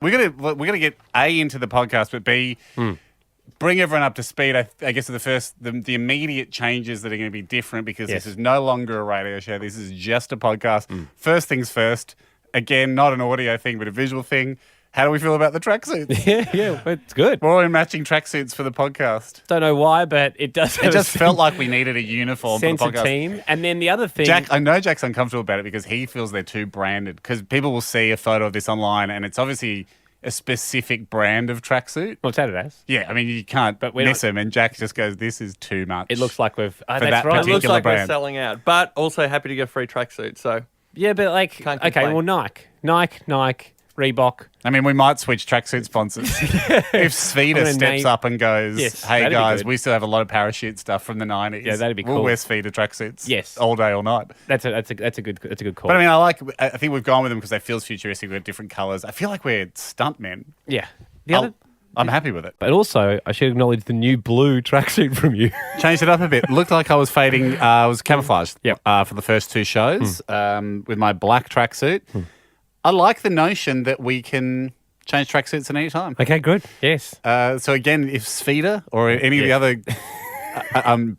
We're gonna get A, into the podcast, but B, bring everyone up to speed. I guess the immediate changes that are going to be different because this is no longer a radio show. This is just a podcast. First things first. Again, not an audio thing, but a visual thing. How do we feel about the tracksuits? Yeah, it's good. We're all in matching tracksuits for the podcast. Don't know why, but it does. It just felt like we needed a uniform for the podcast. Team. And then the other thing, I know Jack's uncomfortable about it because he feels they're too branded. Because people will see a photo of this online, and it's obviously a specific brand of tracksuit. Well, it's Adidas. Yeah, I mean you can't miss them, and Jack just goes, "This is too much." It looks like we've. For that particular It looks like brand. we're selling out, but also happy to get free tracksuit. So yeah, but like, Can't okay, complain. well, Nike, Reebok. I mean, we might switch tracksuit sponsors. If Svita steps up and goes, Yes, "Hey that'd be guys, good. we still have a lot of parachute stuff from the '90s. Yeah, that'd be We'll cool. wear Svita tracksuits. Yes. all day, all night." That's a good call. But I mean, I think we've gone with them because they feel futuristic. We've got different colours. I feel like we're stuntmen. yeah. I'm happy with it. But also, I should acknowledge the new blue tracksuit from you. Changed it up a bit. Looked like I was fading. I was camouflaged Yep. for the first two shows with my black tracksuit. I like the notion that we can change tracksuits at any time. Okay, good. Yes. So again, if Svita or any of the other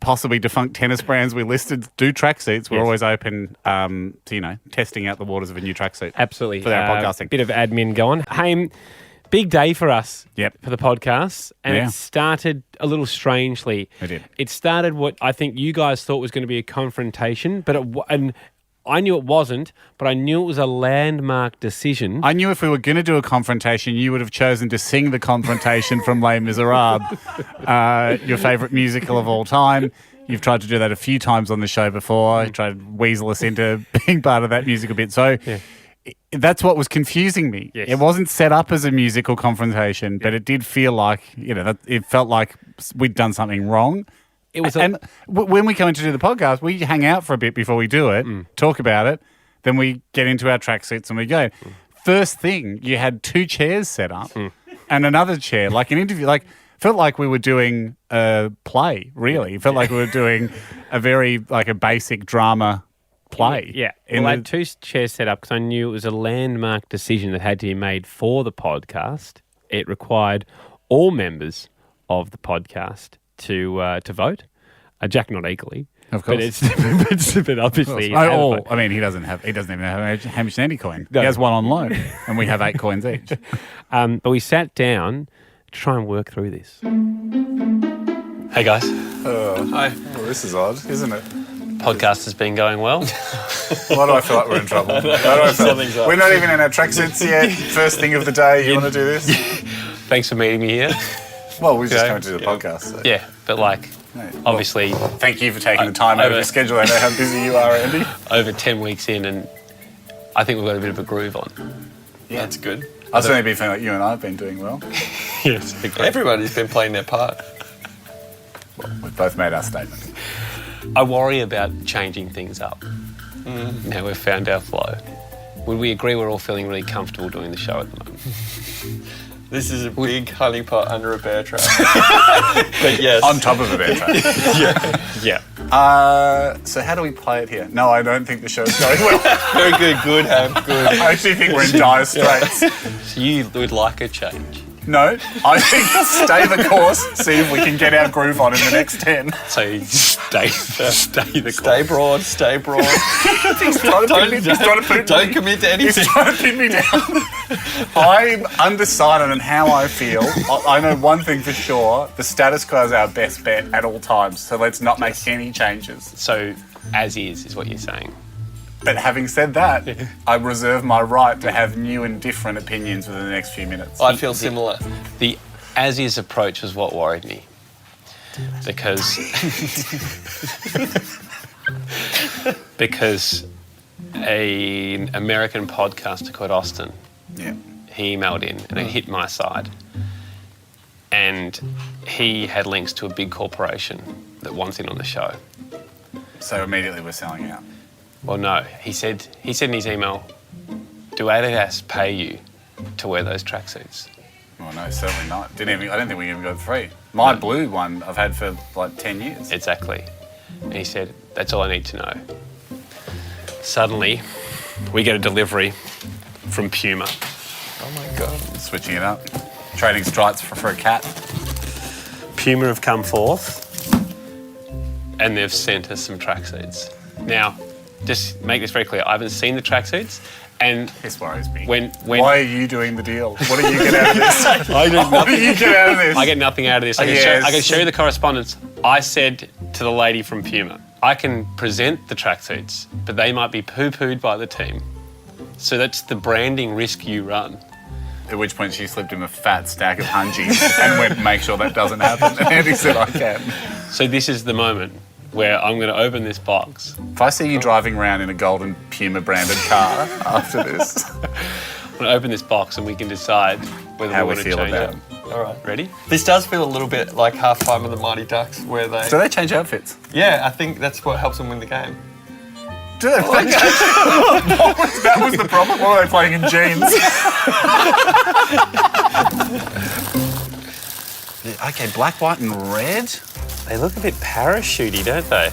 possibly defunct tennis brands we listed do tracksuits, we're always open to testing out the waters of a new tracksuit. Absolutely. For our podcasting. Bit of admin going. Hey, big day for us for the podcast, and Yeah. it started a little strangely. It did. It started what I think you guys thought was going to be a confrontation, but and I knew it wasn't, but I knew it was a landmark decision. I knew if we were going to do a confrontation, you would have chosen to sing the confrontation from Les Miserables, your favourite musical of all time. You've tried to do that a few times on the show before. You tried to weasel us into being part of that musical bit. So that's what was confusing me. Yes. It wasn't set up as a musical confrontation, but it did feel like, it felt like we'd done something wrong. It was when we come in to do the podcast, we hang out for a bit before we do it, talk about it, then we get into our tracksuits and we go. First thing, you had two chairs set up and another chair, like an interview, felt like we were doing a play, really. It felt like we were doing a basic drama play. Yeah. Well, I had two chairs set up because I knew it was a landmark decision that had to be made for the podcast. It required all members of the podcast to vote. Jack not equally, Of course. but obviously. I mean, he doesn't even have a Hamish Andy coin. No. He has one on loan, and we have 8 coins each. But we sat down to try and work through this. Hey guys, Hi. Well, this is odd, isn't it? podcast has been going well. Why do I feel like we're in trouble? Why do I feel we're not even in our tracksuits yet. First thing of the day, you want to do this? Thanks for meeting me here. Well, we're just going to do the podcast. So. Yeah, but obviously, Thank you for taking the time out of your schedule. I know how busy you are, Andy. over 10 weeks in, and I think we've got a bit of a groove on. Yeah, that's good. I've certainly been feeling like you and I have been doing well. Yes, Everybody's been playing their part. We've both made our statement. I worry about changing things up. Now we've found our flow. Would we agree we're all feeling really comfortable doing the show at the moment? This is a big honeypot under a bear trap. But yes. On top of a bear trap. Yeah. So how do we play it here? No, I don't think the show's going well. Very good, good, Ham, good. I actually think we're in dire straits. So you would like a change? No, I think stay the course, see if we can get our groove on in the next 10. So you stay the Stay broad, stay broad. He's trying to put Don't commit to He's anything. trying to pin me down. I'm undecided on how I feel. I know one thing for sure. The status quo is our best bet at all times. So let's not make any changes. So as is what you're saying. But having said that, I reserve my right to have new and different opinions within the next few minutes. I feel similar. The as-is approach was what worried me. Because an American podcaster called Austin, he emailed in and it hit my side. And he had links to a big corporation that wants in on the show. So immediately we're selling out. Well, no. He said in his email, do Adidas pay you to wear those tracksuits? Well, no, certainly not. I don't think we even got free. My blue one I've had for like 10 years. Exactly. And he said, that's all I need to know. Suddenly, we get a delivery from Puma. Oh my God. Switching it up. Trading stripes for a cat. Puma have come forth and they've sent us some tracksuits. Now, just make this very clear. I haven't seen the tracksuits, and This worries me. when Why are you doing the deal? What do you get out of this? I do What do you get out of this? I get nothing out of this. I can show you the correspondence. I said to the lady from Puma, I can present the tracksuits, but they might be poo-pooed by the team. So that's the branding risk you run. At which point she slipped him a fat stack of hungies and went, make sure that doesn't happen. And Andy said, I can. So this is the moment where I'm going to open this box. If I see you driving around in a golden Puma branded car after this, I'm going to open this box and we can decide whether how we we want to feel change about it. it. All right. Ready? This does feel a little bit like halftime of the Mighty Ducks, where they. Do they change outfits? Yeah, I think that's what helps them win the game. Do they? That was the problem. What were they playing in jeans? Okay, black, white, and red. They look a bit parachutey, don't they?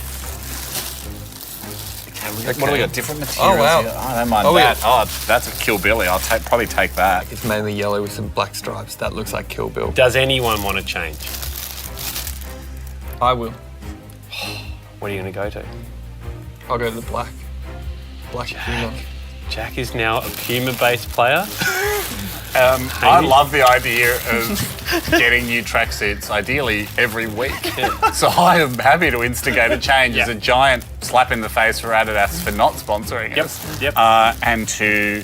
Okay, what do we got? Different materials. Oh, wow. Here. I don't mind Oh, that. yeah. Oh, that's a Kill Billy. I'll probably take that. It's mainly yellow with some black stripes. That looks like Kill Bill. Does anyone want to change? I will. What are you going to go to? I'll go to the black. Black Puma. Jack is now a Puma-based player. I love the idea of getting new tracksuits, ideally every week. So I am happy to instigate a change as a giant slap in the face for Adidas for not sponsoring us. Yep. And to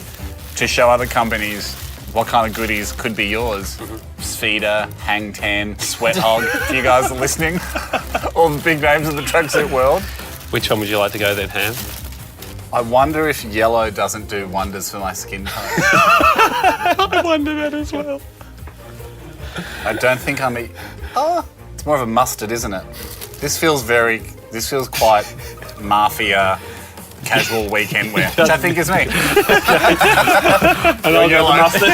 show other companies what kind of goodies could be yours. Sfida, Hang Ten, Sweat Hog, if you guys are listening. All the big names of the tracksuit world. Which one would you like to go then, Ham? I wonder if yellow doesn't do wonders for my skin tone. I wonder that as well. I don't think I'm... it's more of a mustard, isn't it? This feels quite mafia, casual weekend wear, which I think is me. And I'll go the mustard.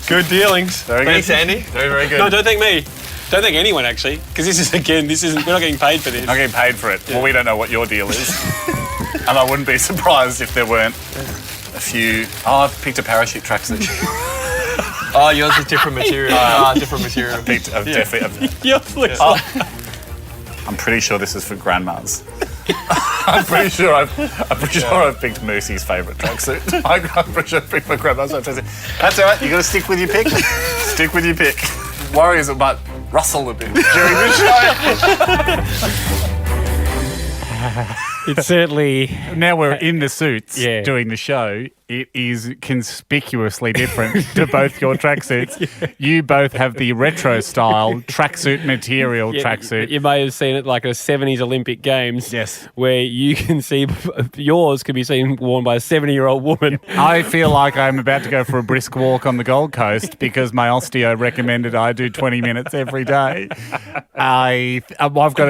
Good dealings. Very good. Thanks, Andy. Very, very good. No, don't thank me. Don't thank anyone, actually, because we're not getting paid for this. I'm getting paid for it. Yeah. Well, we don't know what your deal is. And I wouldn't be surprised if there weren't a few... Oh, I've picked a parachute tracksuit. Oh, yours is different material. Different material. I've definitely... Yours looks like... I'm pretty sure this is for grandmas. I'm pretty sure I've picked Moosey's favourite tracksuit. I'm pretty sure I picked my grandma's favourite tracksuit. That's all right. You got to stick with your pick. Stick with your pick. Worries it might rustle a bit during the show. It's certainly... Now we're in the suits Yeah. doing the show. It is conspicuously different to both your tracksuits. You both have the retro style tracksuit material tracksuit. You may have seen it like a 70s Olympic Games. Yes. Where you can see yours can be seen worn by a 70-year-old woman. I feel like I'm about to go for a brisk walk on the Gold Coast because my osteo recommended I do 20 minutes every day. I've got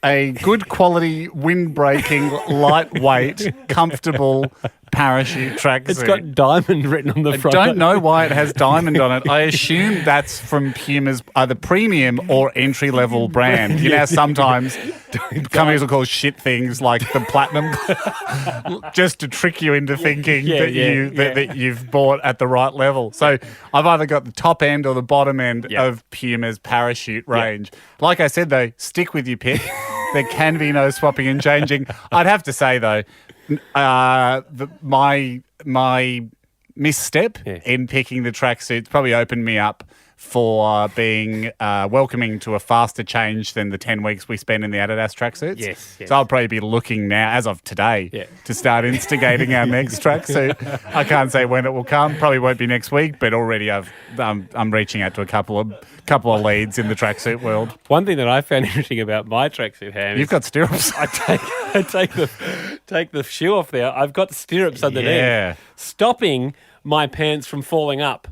a good quality, wind-breaking, lightweight, comfortable parachute tracksuit. It's got diamond written on the front. I don't know why it has diamond on it. I assume that's from Puma's either premium or entry-level brand. You know, sometimes companies will call shit things like the platinum just to trick you into thinking that you've bought at the right level. So I've either got the top end or the bottom end of Puma's parachute range. Like I said, though, stick with your pick. There can be no swapping and changing. I'd have to say, though, my misstep in picking the tracksuits probably opened me up for being welcoming to a faster change than the 10 weeks we spend in the Adidas tracksuits. Yes. So I'll probably be looking now, as of today, to start instigating our next tracksuit. I can't say when it will come. Probably won't be next week, but already I'm reaching out to a couple of leads in the tracksuit world. One thing that I found interesting about my tracksuit, Ham, You've got stirrups. I take the shoe off there. I've got stirrups underneath, stopping my pants from falling up.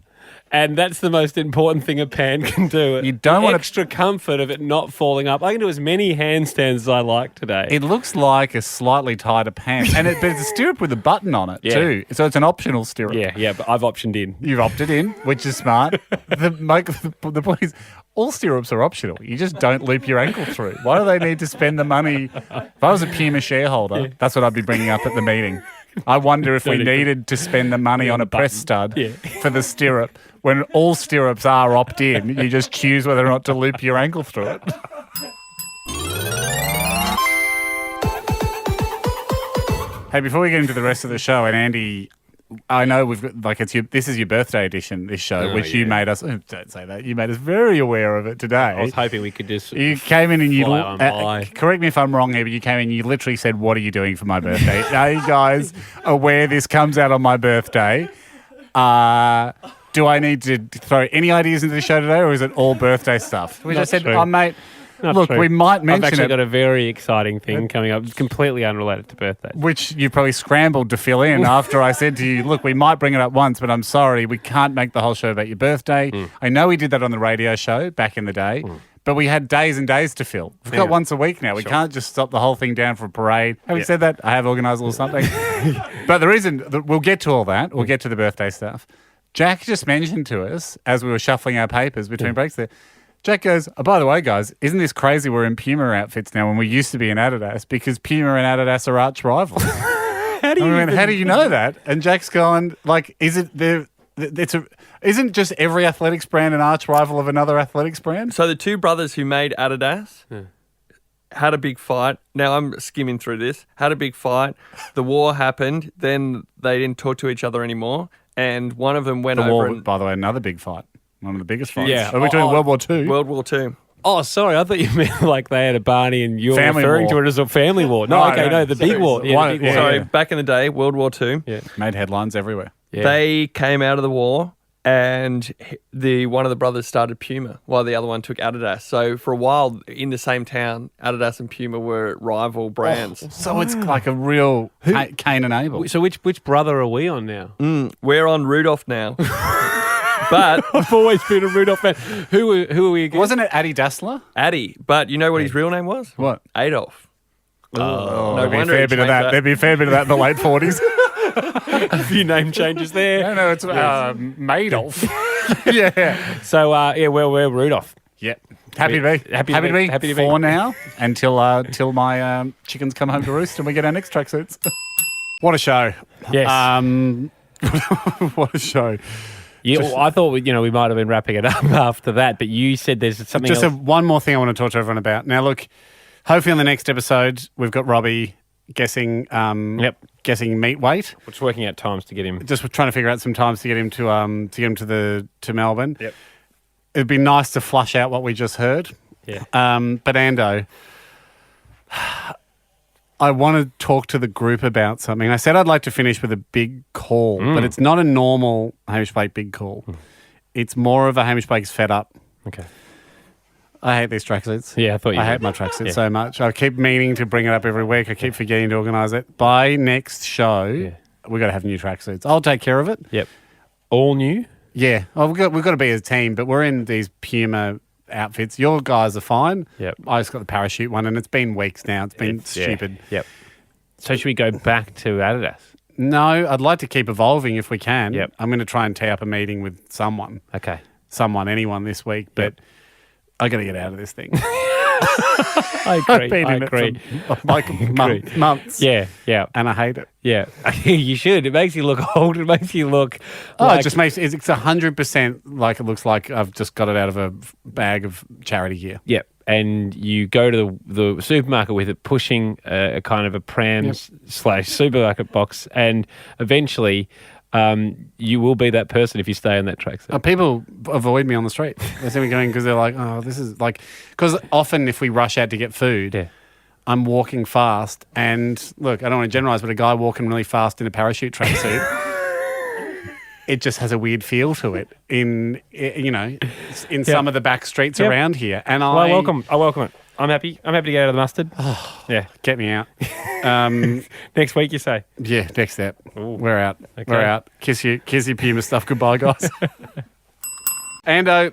And that's the most important thing a pan can do. You don't want extra comfort of it not falling up. I can do as many handstands as I like today. It looks like a slightly tighter pants, but it's a stirrup with a button on it too. So it's an optional stirrup. Yeah, but I've optioned in. You've opted in, which is smart. The point is, all stirrups are optional. You just don't loop your ankle through. Why do they need to spend the money? If I was a Puma shareholder, that's what I'd be bringing up at the meeting. I wonder if we Don't even- needed to spend the money on a press button. stud Yeah. for the stirrup. When all stirrups are opt-in, you just choose whether or not to loop your ankle through it. Hey, before we get into the rest of the show, and Andy, I know we've got, this is your birthday edition, this show, which you made us, don't say that, you made us very aware of it today. I was hoping we could just. You came in and you, fly on by. correct me if I'm wrong here, but you came in and you literally said, what are you doing for my birthday? Are you guys aware this comes out on my birthday? Do I need to throw any ideas into the show today, or is it all birthday stuff? We Not just said, true. oh, mate, Not look, true. we might I've mention actually it, got a very exciting thing coming up, completely unrelated to birthdays. which you probably scrambled to fill in after I said to you, look, we might bring it up once, but I'm sorry, we can't make the whole show about your birthday. I know we did that on the radio show back in the day, but we had days and days to fill. We've got once a week now. We can't just stop the whole thing down for a parade. Having said that, I have organised a little something. But the reason, we'll get to all that. We'll get to the birthday stuff. Jack just mentioned to us, as we were shuffling our papers between breaks there, Jack goes, oh, by the way, guys, isn't this crazy we're in Puma outfits now when we used to be in Adidas, because Puma and Adidas are arch rivals. How do you? How do you know that? And Jack's going, like, isn't just every athletics brand an arch rival of another athletics brand? So the two brothers who made Adidas had a big fight. Now I'm skimming through this. Had a big fight. The war happened. Then they didn't talk to each other anymore. And one of them went The over war, and by the way, another big fight. One of the biggest fights. Yeah. Are we doing World War II? World War II. Oh, sorry. I thought you meant like they had a Barney and you're Family referring war. to it as a family war. No, No, okay, no. no, the big war. Yeah, One- the big war. yeah. Sorry, back in the day, World War II. Yeah. Made headlines everywhere. Yeah. They came out of the war, and one of the brothers started Puma, while the other one took Adidas. So for a while in the same town, Adidas and Puma were rival brands. So it's like a real Cain and Abel. So which brother are we on now? We're on Rudolph now. But I've always been a Rudolph fan. Who are we against? Wasn't it Addy Dassler? Addy. But you know what his real name was? What? Adolf. Oh, no there'd be a wonder fair he bit of changed that. that. There'd be a fair bit of that in the late 40s. a few name changes there. No, it's Madoff. Yeah. So we're Rudolph. Yeah. Happy to be. Happy to be. Happy to be. For now, until my chickens come home to roost and we get our next tracksuits. What a show. Yes. What a show. Yeah, well, I thought we might have been wrapping it up after that, but you said there's something Just else. one more thing I want to talk to everyone about. Now, look, hopefully on the next episode, we've got Robbie guessing meat weight. We're just working out times to get him. Just trying to figure out some times to get him to Melbourne. Yep. It'd be nice to flush out what we just heard. Yeah. But Ando, I want to talk to the group about something. I said I'd like to finish with a big call, but it's not a normal Hamish Blake big call. It's more of a Hamish Blake's fed up. Okay. I hate these tracksuits. Yeah, I thought you I hate would. my tracksuits Yeah. so much. I keep meaning to bring it up every week. I keep forgetting to organise it. By next show, we've got to have new tracksuits. I'll take care of it. Yep. All new? Yeah. Well, we've got to be as a team, but we're in these Puma outfits. Your guys are fine. Yep. I just got the parachute one, and it's been weeks now. It's been stupid. Yep. So should we go back to Adidas? No, I'd like to keep evolving if we can. Yep. I'm going to try and tee up a meeting with someone, Okay. anyone this week, but I got to get out of this thing. I I've agree. been I in agree. it for like months. Yeah, yeah, And I hate it. yeah. You should. It makes you look old. It makes you look. Oh, like, it just makes it's 100% like it looks like I've just got it out of a bag of charity gear. Yep. And you go to the supermarket with it, pushing a kind of a pram / supermarket box, and eventually you will be that person if you stay on that tracksuit. People avoid me on the street. They see me going because they're like, oh, this is like, because often if we rush out to get food, I'm walking fast. And look, I don't want to generalize, but a guy walking really fast in a parachute tracksuit, it just has a weird feel to it in some of the back streets around here. And I welcome it. I'm happy to get out of the mustard. Yeah. Get me out. Next week, you say? Yeah, next step. Ooh. We're out. Okay. We're out. Kiss your Puma stuff. Goodbye, guys. Ando,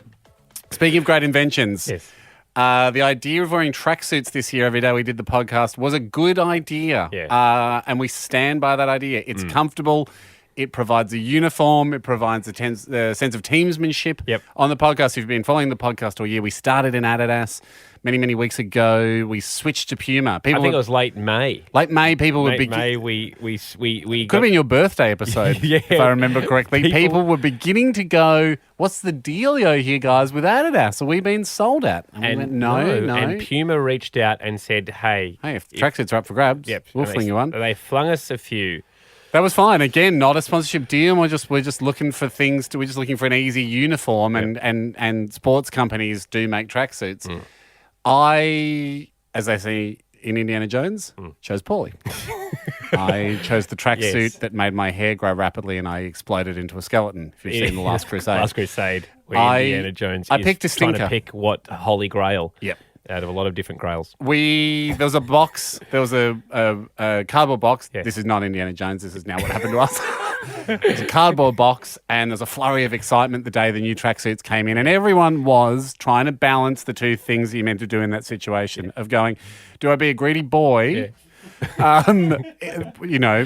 speaking of great inventions, Yes. the idea of wearing tracksuits this year every day we did the podcast was a good idea. Yeah. And we stand by that idea. It's comfortable. It provides a uniform. It provides a sense of teamsmanship. Yep. On the podcast, if you've been following the podcast all year, we started in Adidas many, many weeks ago. We switched to Puma. I think it was late May. Late May, people would be... May, we Could have been your birthday episode, Yeah. if I remember correctly. People were beginning to go, what's the dealio here, guys, with Adidas? Are we being sold at? And we went, no. And Puma reached out and said, hey, If tracksuits are up for grabs, we'll and fling you one. They flung us a few. That was fine. Again, not a sponsorship deal. We're just looking for things. We're just looking for an easy uniform, and sports companies do make tracksuits. I, as they say in Indiana Jones, chose poorly. I chose the tracksuit that made my hair grow rapidly, and I exploded into a skeleton. If you've seen The Last Crusade. Last Crusade, where Indiana Jones I is picked a trying stinker. to pick what Holy Grail. Yep. Out of a lot of different grails. There was a box. There was a cardboard box. Yes. This is not Indiana Jones. This is now what happened to us. It's a cardboard box, and there's a flurry of excitement the day the new tracksuits came in, and everyone was trying to balance the two things that you meant to do in that situation of going, do I be a greedy boy?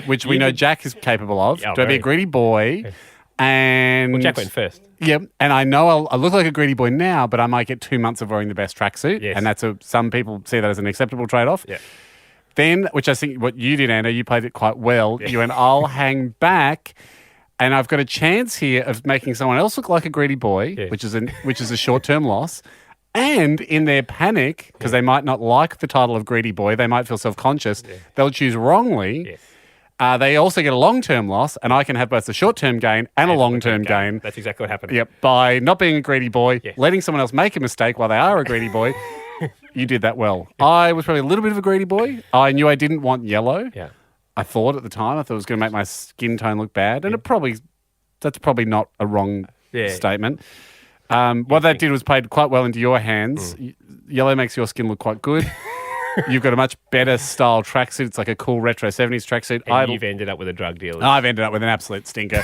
Which we know Jack is capable of. Yeah, do I be a greedy boy? And Well, Jack went first. Yep, and I know I look like a greedy boy now, but I might get 2 months of wearing the best tracksuit, Yes. and that's some people see that as an acceptable trade-off. Yeah. Then, which I think what you did, Anna, you played it quite well. You went, I'll hang back, and I've got a chance here of making someone else look like a greedy boy, which is a short-term loss. And in their panic, because they might not like the title of greedy boy, they might feel self-conscious, they'll choose wrongly. Yes. They also get a long-term loss, and I can have both a short-term gain and a long-term gain. That's exactly what happened. Yep, by not being a greedy boy, letting someone else make a mistake while they are a greedy boy. You did that well. I was probably a little bit of a greedy boy. I knew I didn't want yellow. Yeah. I thought at the time, it was going to make my skin tone look bad, and that's probably not a wrong statement. What that did was played quite well into your hands. Yellow makes your skin look quite good. You've got a much better style tracksuit. It's like a cool retro 70s tracksuit. And you've ended up with a drug dealer. I've ended up with an absolute stinker.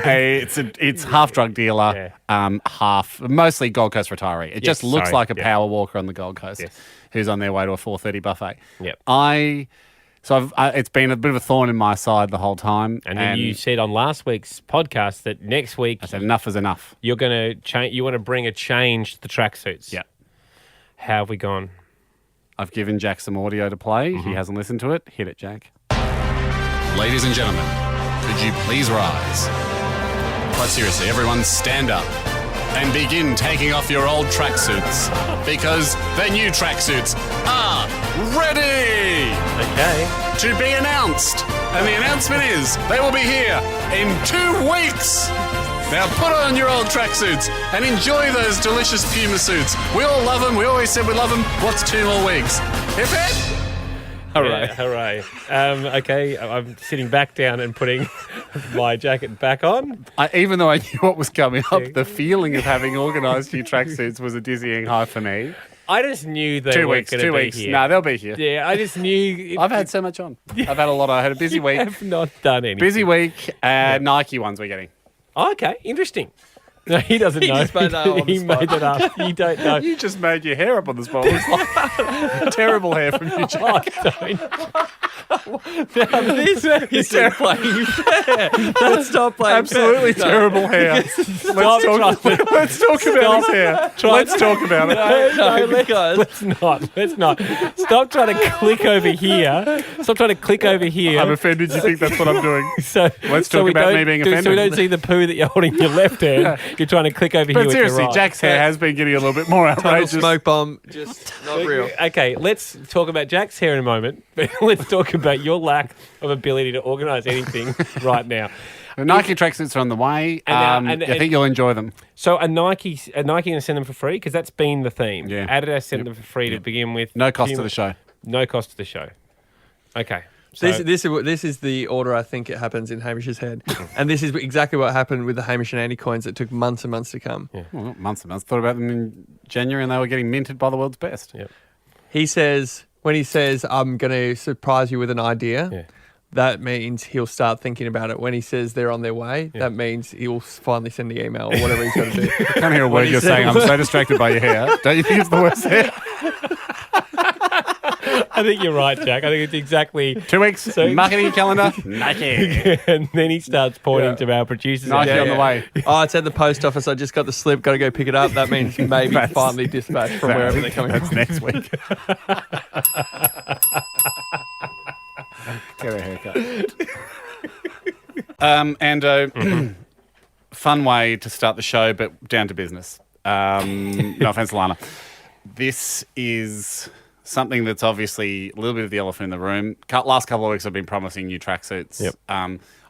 It's half drug dealer, half mostly Gold Coast retiree. It just looks like a power walker on the Gold Coast who's on their way to a 4:30 buffet. Yep. It's been a bit of a thorn in my side the whole time. And then you said on last week's podcast that next week I said enough is enough. you're going to change. You want to bring a change to the tracksuits. Yeah. How have we gone? I've given Jack some audio to play. He hasn't listened to it. Hit it, Jack. Ladies and gentlemen, could you please rise? Quite seriously, everyone stand up and begin taking off your old tracksuits because the new tracksuits are ready to be announced. And the announcement is they will be here in 2 weeks. Now put on your old tracksuits and enjoy those delicious Puma suits. We all love them. We always said we love them. What's 2 more weeks? Hip hip! Hooray. Yeah, hooray. Okay, I'm sitting back down and putting my jacket back on. Even though I knew what was coming up, the feeling of having organised new tracksuits was a dizzying high for me. I just knew they 2 weren't weeks, going to 2 be weeks. here. No, they'll be here. Yeah, I just knew. I've had so much on. I've had a lot. I had a busy week. I've not done anything. Busy week. Nike ones we're getting. Oh, okay, interesting. No, he doesn't know. just made that on the He spot. made it up. You don't know. You just made your hair up on the spot. It was like terrible hair from you, Jack. Now this isn't playing fair. Let's stop playing Absolutely fair. terrible hair. Let's talk about his hair. Let's talk about it. No, because Let's not. Stop trying to click over here. Stop trying to click over here. I'm offended you think that's what I'm doing. So Let's talk we about don't me being So we offended. don't see the poo that you're holding in your left hand. You're trying to click over here But with your seriously, right. Jack's hair has been getting a little bit more total outrageous. smoke bomb, just not real. Okay, let's talk about Jack's hair in a moment, but let's talk about your lack of ability to organise anything right now. The Nike tracksuits are on the way. I think you'll enjoy them. So are Nike going to send them for free? Because that's been the theme. Yeah. Adidas sent them for free to begin with. No cost to the show. No cost to the show. Okay. So, This is the order I think it happens in Hamish's head. And this is exactly what happened with the Hamish and Andy coins that took months and months to come. Yeah. Well, not months and months. Thought about them in January and they were getting minted by the world's best. Yep. He says, when he says, I'm going to surprise you with an idea, that means he'll start thinking about it. When he says they're on their way, that means he'll finally send the email or whatever he's going to do. I can't hear a word you're saying. I'm so distracted by your hair. Don't you think it's the worst hair? I think you're right, Jack. I think it's exactly 2 weeks, marketing calendar, Nike. And then he starts pointing to our producers. Nike on the way. Oh, it's at the post office. I just got the slip. Got to go pick it up. That means maybe finally dispatched from wherever they're coming That's from. next week. Get a haircut. Ando, fun way to start the show, but down to business. No offense, Lana. This is something that's obviously a little bit of the elephant in the room. Last couple of weeks I've been promising new tracksuits. Yep.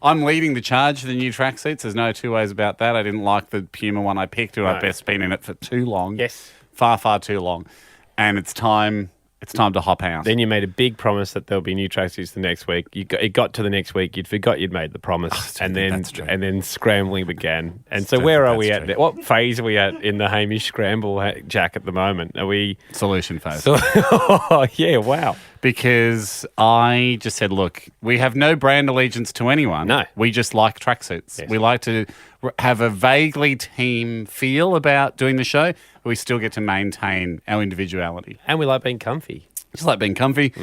I'm leading the charge for the new tracksuits. There's no two ways about that. I didn't like the Puma one I picked, and I've best been in it for too long. Yes. Far, far too long. And it's time to hop out. Then you made a big promise that there'll be new tracksuits the next week. It got to the next week. You'd forgot you'd made the promise, and then scrambling began. And so where are we at? What phase are we at in the Hamish scramble, Jack? At the moment, are we Solution phase. Oh yeah, wow. Because I just said, look, we have no brand allegiance to anyone. No. We just like tracksuits. Yes. We like to have a vaguely team feel about doing the show, but we still get to maintain our individuality. And we like being comfy. Just like being comfy.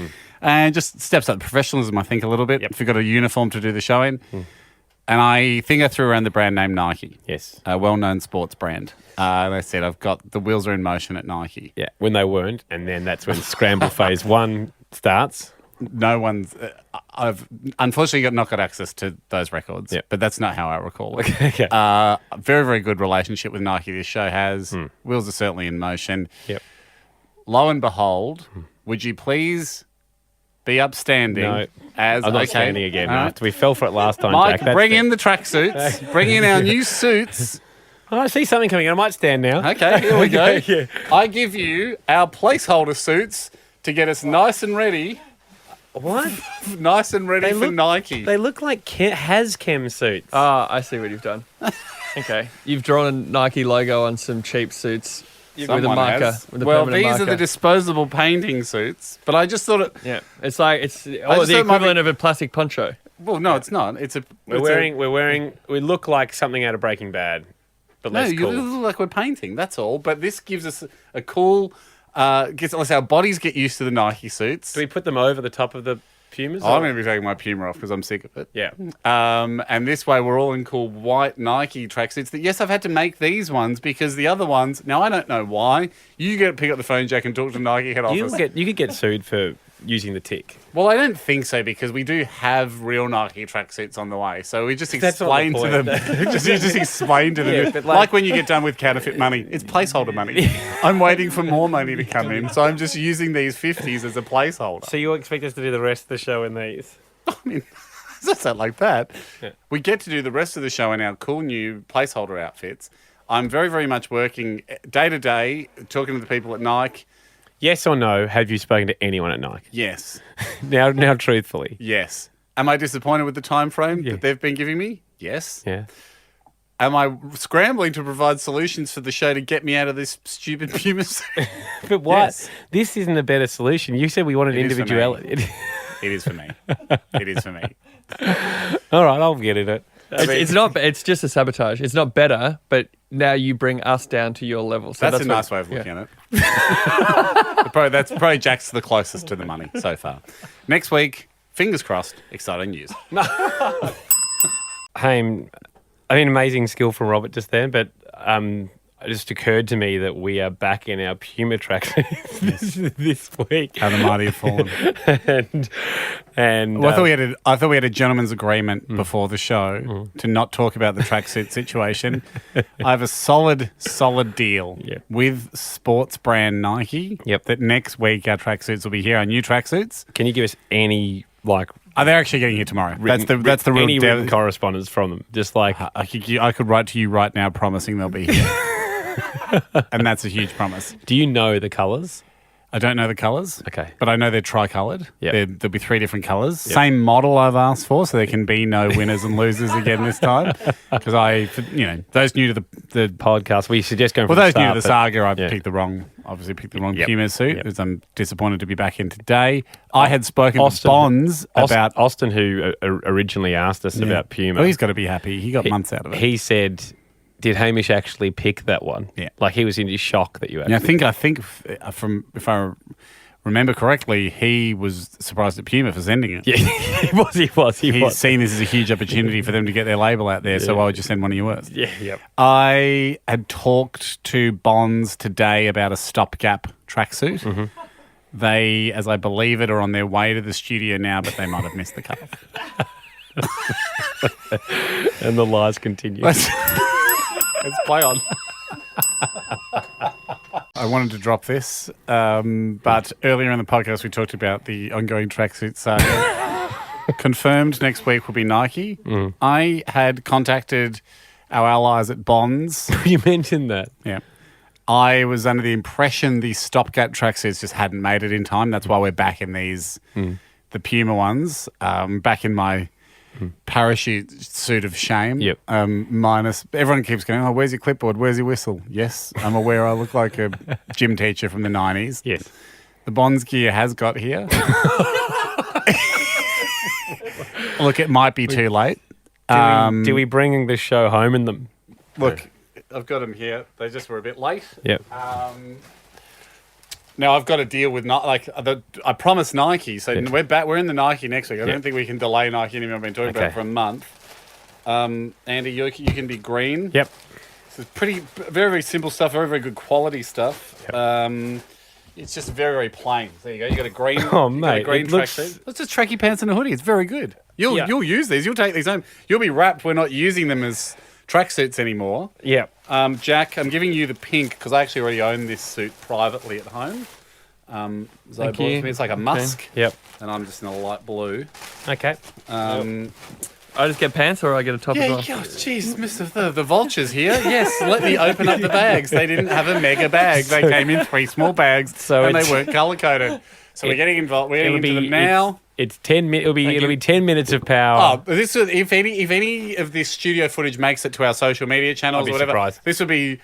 And just steps up professionalism, I think, a little bit. Yep. If you've got a uniform to do the show in. And I think I threw around the brand name Nike. Yes. A well-known sports brand. And I said, the wheels are in motion at Nike. Yeah. When they weren't, and then that's when scramble phase 1 starts. No one's. I've unfortunately not got access to those records, Yep. but that's not how I recall it. Okay. Very, very good relationship with Nike. This show has. Wheels are certainly in motion. Yep. Lo and behold, would you please be upstanding? No, as I'm not okay, standing again. all right. After we fell for it last time, Mike, Jack. bring in the tracksuits. Bring in our new suits. Oh, I see something coming in. I might stand now. Okay, here we go. Yeah. I give you our placeholder suits to get us nice and ready. What? Nice and ready They for look- Nike. They look like Chem suits. Ah, I see what you've done. Okay. You've drawn a Nike logo on some cheap suits with a Someone marker. has. With a Well, permanent these marker. are the disposable painting suits, but I just thought it. Yeah. It's like, it's just the thought it might equivalent of a plastic poncho. Well, no, it's not. It's a. We look like something out of Breaking Bad, but No, less you cool. look like we're painting. That's all. But this gives us a cool. Gets us our bodies get used to the Nike suits. Do we put them over the top of the Pumas? I'm going to be taking my Puma off because I'm sick of it. Yeah. And this way we're all in cool white Nike tracksuits. That yes, I've had to make these ones because the other ones. Now I don't know why. You get to pick up the phone, Jack, and talk to Nike head office. You could get sued for using the tick. Well, I don't think so because we do have real Nike tracksuits on the way. So we just That's not the explain to them. point. just explain to them. Yeah, but like when you get done with counterfeit money, it's placeholder money. I'm waiting for more money to come in, so I'm just using these 50s as a placeholder. So you expect us to do the rest of the show in these? I mean, it's not like that. Yeah. We get to do the rest of the show in our cool new placeholder outfits. I'm very, very much working day to day, talking to the people at Nike. Yes or no? Have you spoken to anyone at Nike? Yes. Now, truthfully. Yes. Am I disappointed with the time frame Yeah. that they've been giving me? Yes. Yeah. Am I scrambling to provide solutions for the show to get me out of this stupid Puma suit? But what? Yes. This isn't a better solution. You said we wanted It is for me. individuality. It is for me. It is for me. All right, I'll get in it. It's not. It's just a sabotage. It's not better, but now you bring us down to your level. So That's a nice way of looking at it. That's probably Jack's the closest to the money so far. Next week, fingers crossed, exciting news. Haim, I mean, amazing skill from Robert just then, but it just occurred to me that we are back in our Puma tracksuits this week. How the mighty have fallen. and Well, I thought we had a gentleman's agreement before the show to not talk about the tracksuit situation. I have a solid deal with sports brand Nike. Yep. That next week our tracksuits will be here. Our new tracksuits. can you give us any They're actually getting here tomorrow. That's the real any dev- written correspondence from them? Just like I could write to you right now promising they'll be here. And that's a huge promise. do you know the colours? I don't know the colours. Okay. But I know they're tricoloured. Yep. There'll be 3 different colours. Same model I've asked for, so there can be no winners and losers again this time. Because those new to the Podcast. We suggest going well, from those the new to start, the saga, I yeah. picked the wrong Yep. Puma suit, Yep. as I'm disappointed to be back in today. I had spoken to Austin- Bonds about... Austin, who originally asked us about Puma. Well, he's got to be happy. He got months out of it. He said, "Did Hamish actually pick that one?" Yeah. Like he was in shock that you Yeah, actually. I think remember correctly, he was surprised at Puma for sending it. Yeah, he was. He's seen this as a huge opportunity for them to get their label out there, so why would you send one of yours? Yeah, yep. I had talked to Bonds today about a stopgap tracksuit. Mm-hmm. They, as I believe it, are on their way to the studio now, but they might have missed the cut. And the lies continue. Let's play on. I wanted to drop this, but earlier in the podcast we talked about the ongoing tracksuit saga. Confirmed next week will be Nike. I had contacted our allies at Bonds. You mentioned that. Yeah. I was under the impression the stopgap tracksuits just hadn't made it in time. That's why we're back in these, the Puma ones, back in my parachute suit of shame. Yep. Minus, everyone keeps going, oh, where's your clipboard? Where's your whistle? Yes, I'm aware I look like a gym teacher from the 90s. Yes. The Bonds gear has got here. Look, it might be too late. Do we bring the show home in them? Look, I've got them here. They just were a bit late. Yep. Now I've got to deal with I promised Nike, so Yep. we're back. We're in the Nike next week. I Yep. don't think we can delay Nike anymore. I've been talking about it for a month. Andy, you can be green. Yep. So it's very, very simple stuff. Very, very good quality stuff. Yep. It's just very, very plain. There you go. You got a green. Oh, you got a mate, green it looks- tracksuit. It's just tracky pants and a hoodie. It's very good. Yeah. You'll use these. You'll take these home. You'll be wrapped. We're not using them as tracksuits anymore. Yep. Jack, I'm giving you the pink because I actually already own this suit privately at home. Zoe Thank bought it you. for me. It's like a musk, Yep. and I'm just in a light blue. Okay. I just get pants or I get a top as well? Jeez, Mr. The vultures here. Yes, let me open up the bags. They didn't have a mega bag. They came in 3 small bags, So and they it's- weren't color coded. So we're getting involved. We're getting into them now. It's 10 minutes. It'll you. be 10 minutes of power. Oh, this would, if any of this studio footage makes it to our social media channels I'd be or whatever, surprised. this would be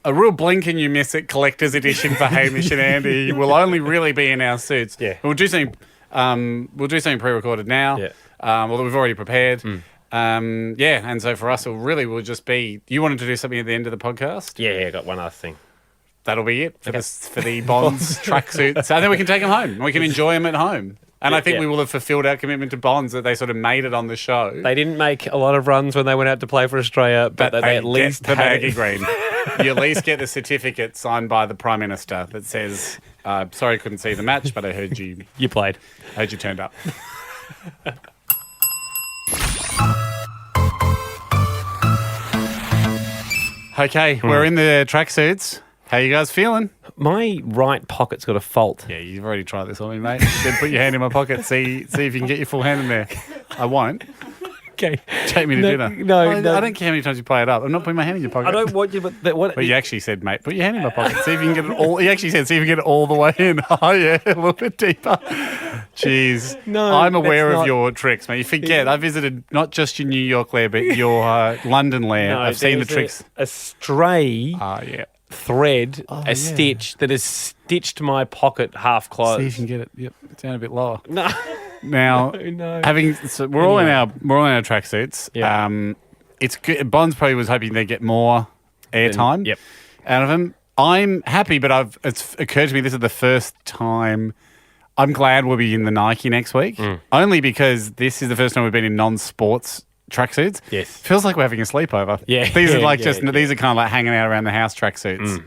a real blink and you miss it collector's edition for Hamish and Andy. We'll only really be in our suits. Yeah. We'll do something. We'll do something pre-recorded now. Yeah. Although we've already prepared. And so for us, will just be. You wanted to do something at the end of the podcast. Yeah, I got one other thing. That'll be it for the Bonds tracksuits. And then we can take them home. We can enjoy them at home. And I think we will have fulfilled our commitment to Bonds that they sort of made it on the show. They didn't make a lot of runs when they went out to play for Australia, but they at least get the had baggy it. green. You at least get the certificate signed by the Prime Minister that says, sorry, couldn't see the match, but I heard you You played. turned up. Okay, we're in the tracksuits. How you guys feeling? My right pocket's got a fault. Yeah, you've already tried this on me, mate. Then put your hand in my pocket. See if you can get your full hand in there. I won't. Okay. Take me to dinner. No, I don't care how many times you play it up. I'm not putting my hand in your pocket. I don't want you, but what? But you actually said, mate, put your hand in my pocket. See if you can get it all. He actually said, see if you can get it all the way in. Oh, yeah, a little bit deeper. Jeez. No, I'm aware that's of not- your tricks, mate. You forget, I visited not just your New York lair, but your London lair. No, I've seen the there's tricks. A stray Yeah. thread, Oh, a stitch that has stitched my pocket half closed. See if you can get it. Yep, down a bit lower. No. Now, No. we're all in our tracksuits. Yeah. It's good. Bonds probably was hoping they'd get more airtime Yep. out of him. I'm happy, but it's occurred to me this is the first time. I'm glad we'll be in the Nike next week, only because this is the first time we've been in non-sports tracksuits. Yes. Feels like we're having a sleepover. Yeah. These are Yeah, like yeah, these are kind of like hanging out around the house tracksuits.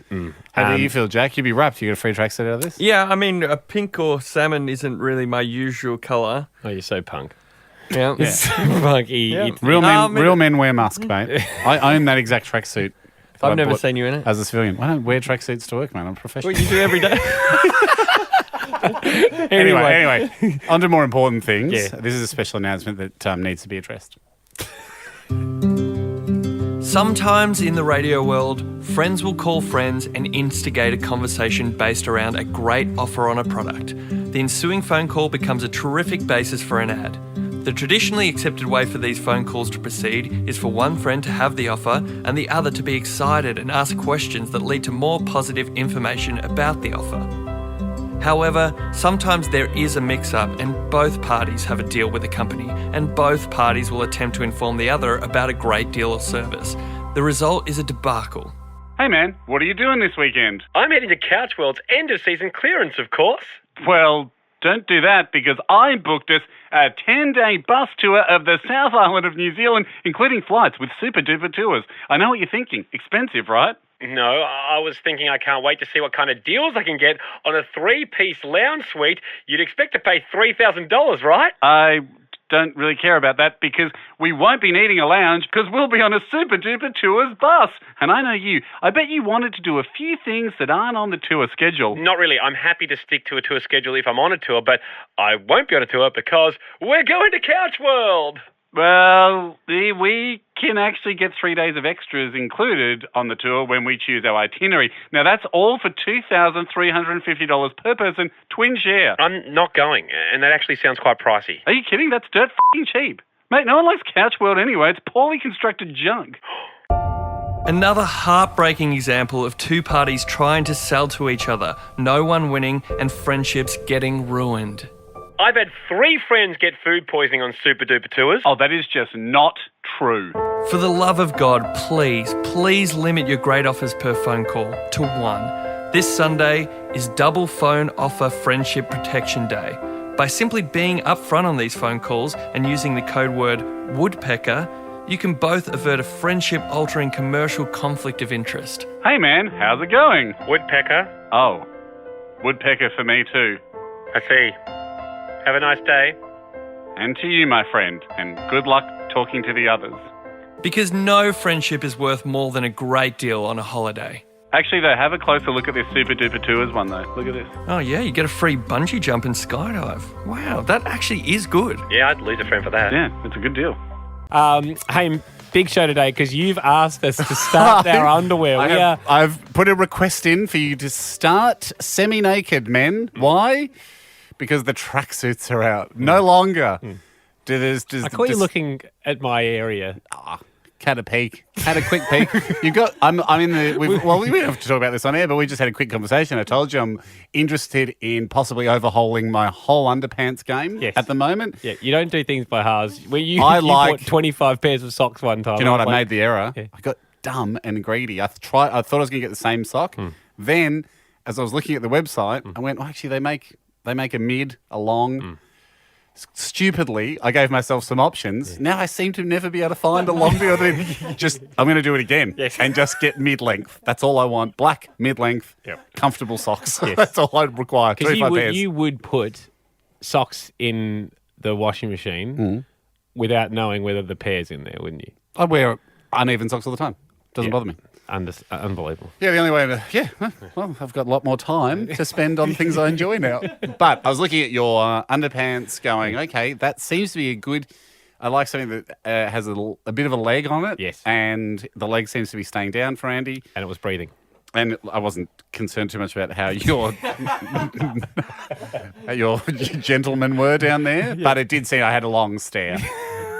How do you feel, Jack? You'd be wrapped. You get a free tracksuit out of this? Yeah, I mean, a pink or salmon isn't really my usual colour. Oh, you're so punk. Yeah. Funky. Yeah. Real No, men, I mean- real men wear masks, mate. I own that exact tracksuit. that I I've never bought seen you in it. as a civilian. I don't wear tracksuits to work, man. I'm a professional. What you do every day. Anyway, on to more important things. Yeah. This is a special announcement that needs to be addressed. Sometimes in the radio world, friends will call friends and instigate a conversation based around a great offer on a product. The ensuing phone call becomes a terrific basis for an ad. The traditionally accepted way for these phone calls to proceed is for one friend to have the offer and the other to be excited and ask questions that lead to more positive information about the offer. However, sometimes there is a mix-up and both parties have a deal with a company and both parties will attempt to inform the other about a great deal or service. The result is a debacle. Hey, man, what are you doing this weekend? I'm heading to Couch World's end of season clearance, of course. Well, don't do that because I booked us a 10-day bus tour of the South Island of New Zealand, including flights with Super Duper Tours. I know what you're thinking. Expensive, right? No, I was thinking I can't wait to see what kind of deals I can get on a 3-piece lounge suite. You'd expect to pay $3,000, right? I don't really care about that because we won't be needing a lounge because we'll be on a Super Duper Tours bus. And I know you. I bet you wanted to do a few things that aren't on the tour schedule. Not really. I'm happy to stick to a tour schedule if I'm on a tour, but I won't be on a tour because we're going to Couch World. Well, we can actually get 3 days of extras included on the tour when we choose our itinerary. Now, that's all for $2,350 per person, twin share. I'm not going, and that actually sounds quite pricey. Are you kidding? That's dirt f***ing cheap. Mate, no one likes Couch World anyway. It's poorly constructed junk. Another heartbreaking example of two parties trying to sell to each other, no one winning and friendships getting ruined. I've had 3 friends get food poisoning on Super Duper Tours. Oh, that is just not true. For the love of God, please limit your great offers per phone call to 1. This Sunday is Double Phone Offer Friendship Protection Day. By simply being upfront on these phone calls and using the code word woodpecker, you can both avert a friendship-altering commercial conflict of interest. Hey, man, how's it going? Woodpecker. Oh, woodpecker for me too. I see. Have a nice day. And to you, my friend, and good luck talking to the others. Because no friendship is worth more than a great deal on a holiday. Actually, though, have a closer look at this Super Duper Tours one, though. Look at this. Oh yeah, you get a free bungee jump and skydive. Wow, that actually is good. Yeah, I'd lose a friend for that. Yeah, it's a good deal. Hey, big show today because you've asked us to start our underwear. I've put a request in for you to start semi-naked, men. Why? Because the tracksuits are out. No longer. I caught you looking at my area. Had a peek. Had a quick peek. You got. I'm in the. We don't have to talk about this on air, but we just had a quick conversation. I told you I'm interested in possibly overhauling my whole underpants game at the moment. Yeah, you don't do things by halves. You like bought 25 pairs of socks one time. Do you know what? I made the error. Yeah. I got dumb and greedy. I thought I was going to get the same sock. Then, as I was looking at the website, I went, well, actually, they make a mid, a long. Stupidly, I gave myself some options. Yeah. Now I seem to never be able to find a long deal. I'm going to do it again and just get mid-length. That's all I want. Black, mid-length, comfortable socks. Yes. That's all I require. 25 pairs. You would put socks in the washing machine without knowing whether the pair's in there, wouldn't you? I wear uneven socks all the time. Doesn't bother me. Unbelievable. Yeah, the only way well, I've got a lot more time to spend on things I enjoy now. But I was looking at your underpants going, okay, that seems to be a good, I like something that has a bit of a leg on it. Yes. And the leg seems to be staying down for Andy. And it was breathing. And I wasn't concerned too much about how your gentlemen were down there, but it did seem I had a long stare.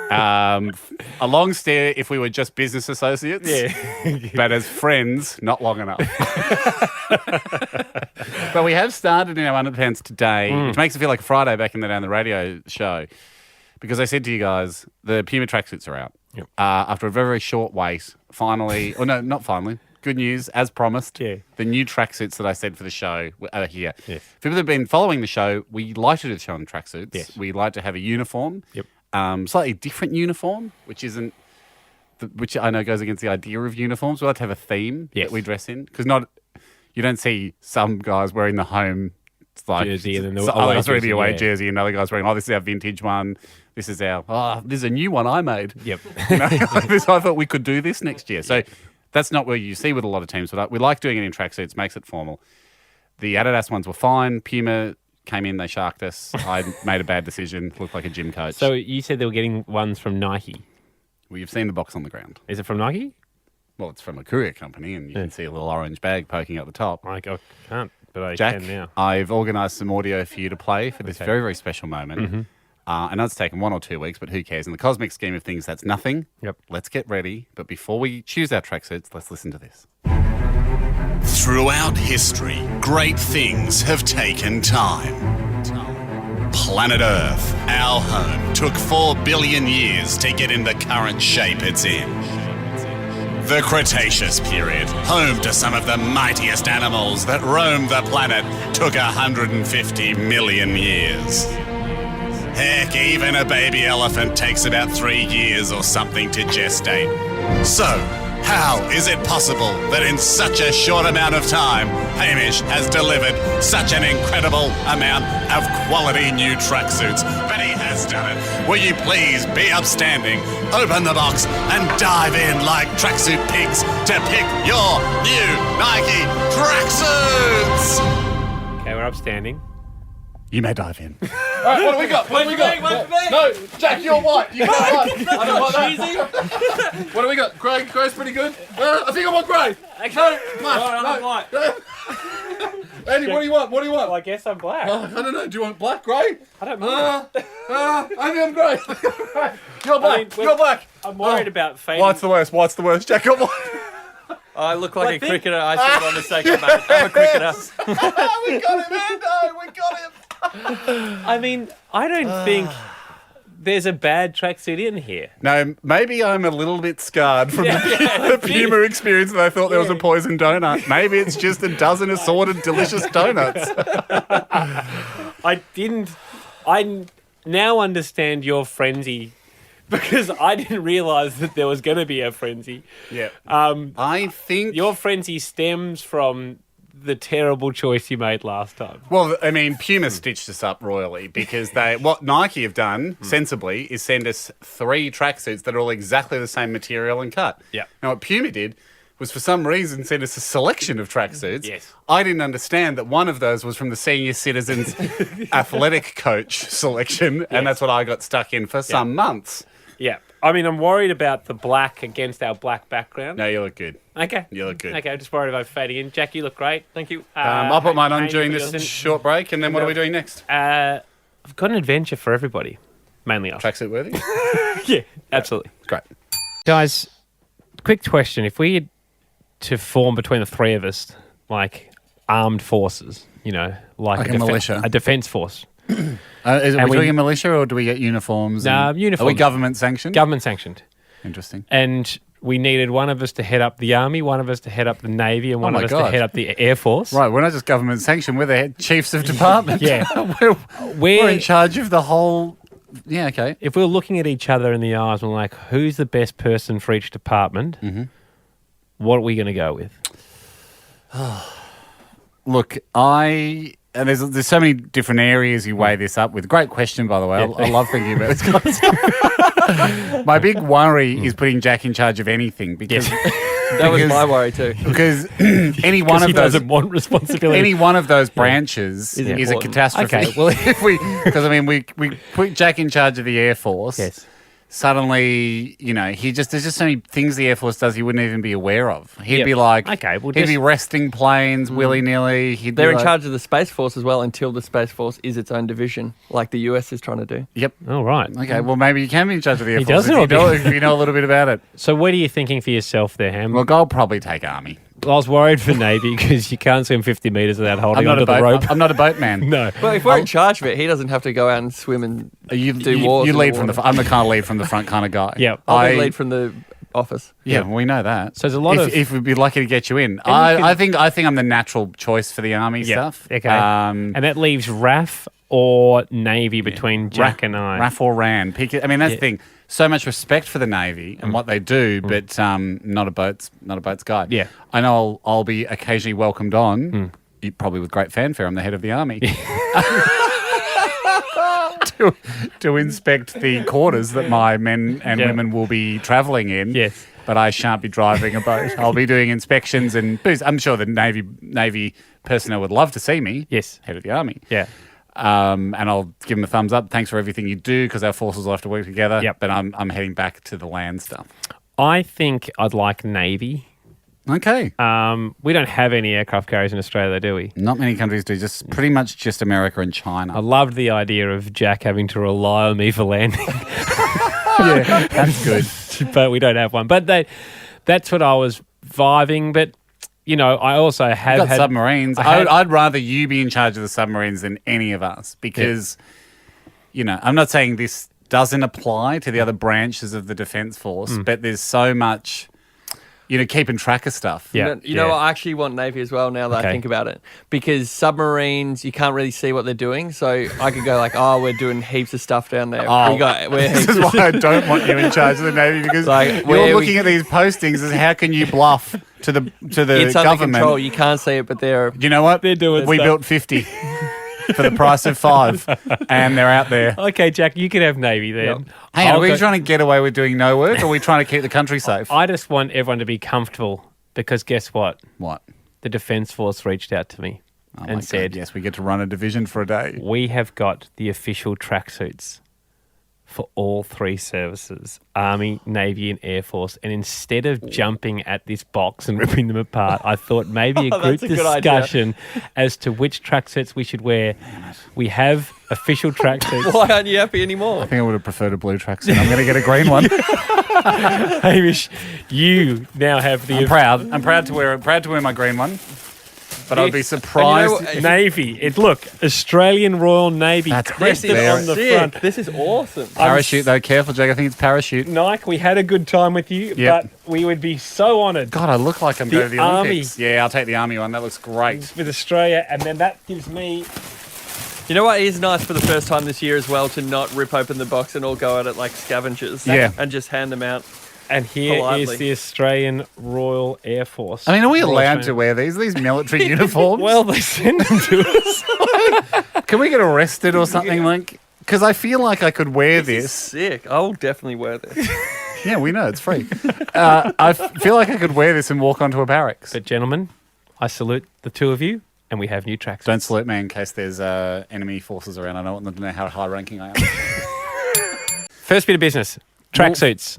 A long stare if we were just business associates, but as friends, not long enough. But we have started in our underpants today, which makes it feel like Friday back in the day on the radio show, because I said to you guys, the Puma tracksuits are out. Yep. After a very, very short wait, finally, not finally, good news, as promised, the new tracksuits that I said for the show are here. Yes. For people that have been following the show, we like to do the show in tracksuits. Yes. We like to have a uniform. Yep. Slightly different uniform, which I know goes against the idea of uniforms. We like to have a theme that we dress in, because you don't see some guys wearing the home jersey and then the other guys wearing the away jersey, and other guys wearing, this is our vintage one. This is this is a new one I made. Yep. I thought we could do this next year. So that's not where you see with a lot of teams, but we like doing it in tracksuits. Makes it formal. The Adidas ones were fine. Puma came in, they sharked us. I made a bad decision, looked like a gym coach. So you said they were getting ones from Nike. Well, you've seen the box on the ground. Is it from Nike? Well, it's from a courier company, and you can see a little orange bag poking out the top. I can't, but I Jack, can now. I've organised some audio for you to play for this very, very special moment. Mm-hmm. I know it's taken 1 or 2 weeks, but who cares? In the cosmic scheme of things, that's nothing. Yep. Let's get ready. But before we choose our tracksuits, let's listen to this. Throughout history, great things have taken time. Planet Earth, our home, took 4 billion years to get in the current shape it's in. The Cretaceous period, home to some of the mightiest animals that roamed the planet, took 150 million years. Heck, even a baby elephant takes about 3 years or something to gestate. So, how is it possible that in such a short amount of time, Hamish has delivered such an incredible amount of quality new tracksuits? But he has done it. Will you please be upstanding, open the box, and dive in like tracksuit pigs to pick your new Nike tracksuits? Okay, we're upstanding. You may dive in. All right, what do we got? What do we got? No, Jack, you're white. You got white. I don't want that. What do we got? Grey's pretty good. I think I want grey. No, black. Andy, what do you want? What do you want? Well, I guess I'm black. I don't know. Do you want black, grey? I don't know. I think I'm grey. You're black. You're black. I'm worried about fading. White's the worst. White's the worst. Jack, you're white. I look like a cricketer. I said it on the second, mate. I'm a cricketer. We got him, Ando. We got him. I mean, I don't think there's a bad tracksuit in here. No, maybe I'm a little bit scarred from the Puma experience and I thought there was a poison donut. Maybe it's just a dozen assorted delicious donuts. I now understand your frenzy because I didn't realise that there was going to be a frenzy. Yeah. I think Your frenzy stems from the terrible choice you made last time. Well, I mean, Puma stitched us up royally because what Nike have done, sensibly, is send us 3 tracksuits that are all exactly the same material and cut. Yeah. Now, what Puma did was, for some reason, send us a selection of tracksuits. Yes. I didn't understand that one of those was from the senior citizens athletic coach selection, and that's what I got stuck in for some months. Yeah. I mean, I'm worried about the black against our black background. No, you look good. Okay. You look good. Okay, I'm just worried about fading in. Jack, you look great. Thank you. I'll put mine on Haney, during put this yours in. short break, and then what are we doing next? I've got an adventure for everybody. Mainly us. Tracksuit worthy? Yeah, absolutely. Great. Guys, quick question. If we had to form between the three of us, like armed forces, like a militia. A defence force. Are we we- doing a militia or do we get uniforms? No, and- uniforms. Are we government sanctioned? Government sanctioned. Interesting. And we needed one of us to head up the army, one of us to head up the navy, and one my of us to God. head up the air force. Right, we're not just government sanctioned, we're the head chiefs of department. Yeah. we're in charge of the whole... Yeah, okay. If we're looking at each other in the eyes and we're like, who's the best person for each department, what are we going to go with? Look, and there's so many different areas you weigh this up with. Great question, by the way. I love thinking about it. My big worry is putting Jack in charge of anything because That was my worry too. because any one He of those doesn't want responsibility. any one of those branches is a important. catastrophe. Okay. Well, if we put Jack in charge of the Air Force. Yes. Suddenly, there's just so many things the Air Force does he wouldn't even be aware of. He'd Yep. be like, Okay, well, he'd be just- resting planes willy-nilly. They're in charge of the Space Force as well until the Space Force is its own division, like the US is trying to do. Yep. All right. Okay, well, maybe you can be in charge of the Air He Force does know a bit. if you know a little bit about it. So what are you thinking for yourself there, Ham? Look, I'll probably take Army. I was worried for Navy because you can't swim 50 metres without holding onto the rope. I'm not a boatman. No. Well, if we're in charge of it, he doesn't have to go out and swim and You do wars. in the lead from water. I'm the kind of lead from the front kind of guy. Yeah. I'll be lead from the office. Yeah, we know that. So there's a lot if we'd be lucky to get you in. you I think I'm the natural choice for the Army stuff. Okay. Um, and that leaves RAF or Navy between Jack and I. RAF or RAN. Pick it. I mean, that's Yeah. the thing. So much respect for the Navy and what they do, but not a boat's guy. Yeah. I know I'll be occasionally welcomed on, probably with great fanfare. I'm the head of the Army. to inspect the quarters that my men and women will be travelling in. Yes. But I shan't be driving a boat. I'll be doing inspections and booze. I'm sure the Navy personnel would love to see me. Yes. Head of the Army. Yeah. And I'll give them a thumbs up. Thanks for everything you do because our forces will have to work together. Yep. But I'm heading back to the land stuff. I think I'd like Navy. Okay. We don't have any aircraft carriers in Australia, do we? Not many countries do. Just pretty much just America and China. I loved the idea of Jack having to rely on me for landing. Yeah, that's good. But we don't have one. But that's what I was vibing. But, I also have You've got had submarines. I'd rather you be in charge of the submarines than any of us because, I'm not saying this doesn't apply to the other branches of the Defence Force, but there's so much keeping track of stuff. Yeah. You know what? I actually want navy as well now that I think about it. Because submarines, you can't really see what they're doing. So I could go like, oh, we're doing heaps of stuff down there. This is why I don't want you in charge of the Navy, because you're looking at these postings as how can you bluff to the it's government. under control. You can't see it, but they're... You know what? They're doing We stuff. built 50 for the price of 5, and they're out there. Okay, Jack, you can have Navy then. Hey, are I'll we go- trying to get away with doing no work, or are we trying to keep the country safe? I just want everyone to be comfortable because guess what? What? The Defence Force reached out to me Oh my and God, said, yes, we get to run a division for a day. we have got the official tracksuits for all 3 services, Army, Navy and Air Force. And instead of jumping at this box and ripping them apart, I thought maybe a group That's a good idea. discussion as to which tracksuits we should wear. We have official tracksuits. Why aren't you happy anymore? I think I would have preferred a blue tracksuit. I'm going to get a green one. Hamish, you now have the I'm proud. I'm proud to wear my green one. But I'd be surprised. And you know what? Navy. Look, Australian Royal Navy That's crested very on the Sick. front. This is awesome. Parachute, though. Careful, Jack. I think it's parachute. Nike, we had a good time with you, Yep. but we would be so honoured God, I look like I'm The going to the Army. Olympics. Yeah, I'll take the Army one. That looks great. with Australia, and then that gives me... You know what is nice for the first time this year as well, to not rip open the box and all go at it like scavengers. Yeah. And just hand them out. And here Politely. is the Australian Royal Air Force. I mean, are we Royal allowed to Australian- wear these military uniforms? Well, they send them to us. Can we get arrested or something like? Because I feel like I could wear this. Sick. I will definitely wear this. Yeah, we know it's free. Feel like I could wear this and walk onto a barracks. But gentlemen, I salute the 2 of you, and we have new tracks. Don't salute me in case there's enemy forces around. I don't want them to know how high ranking I am. First bit of business, tracksuits.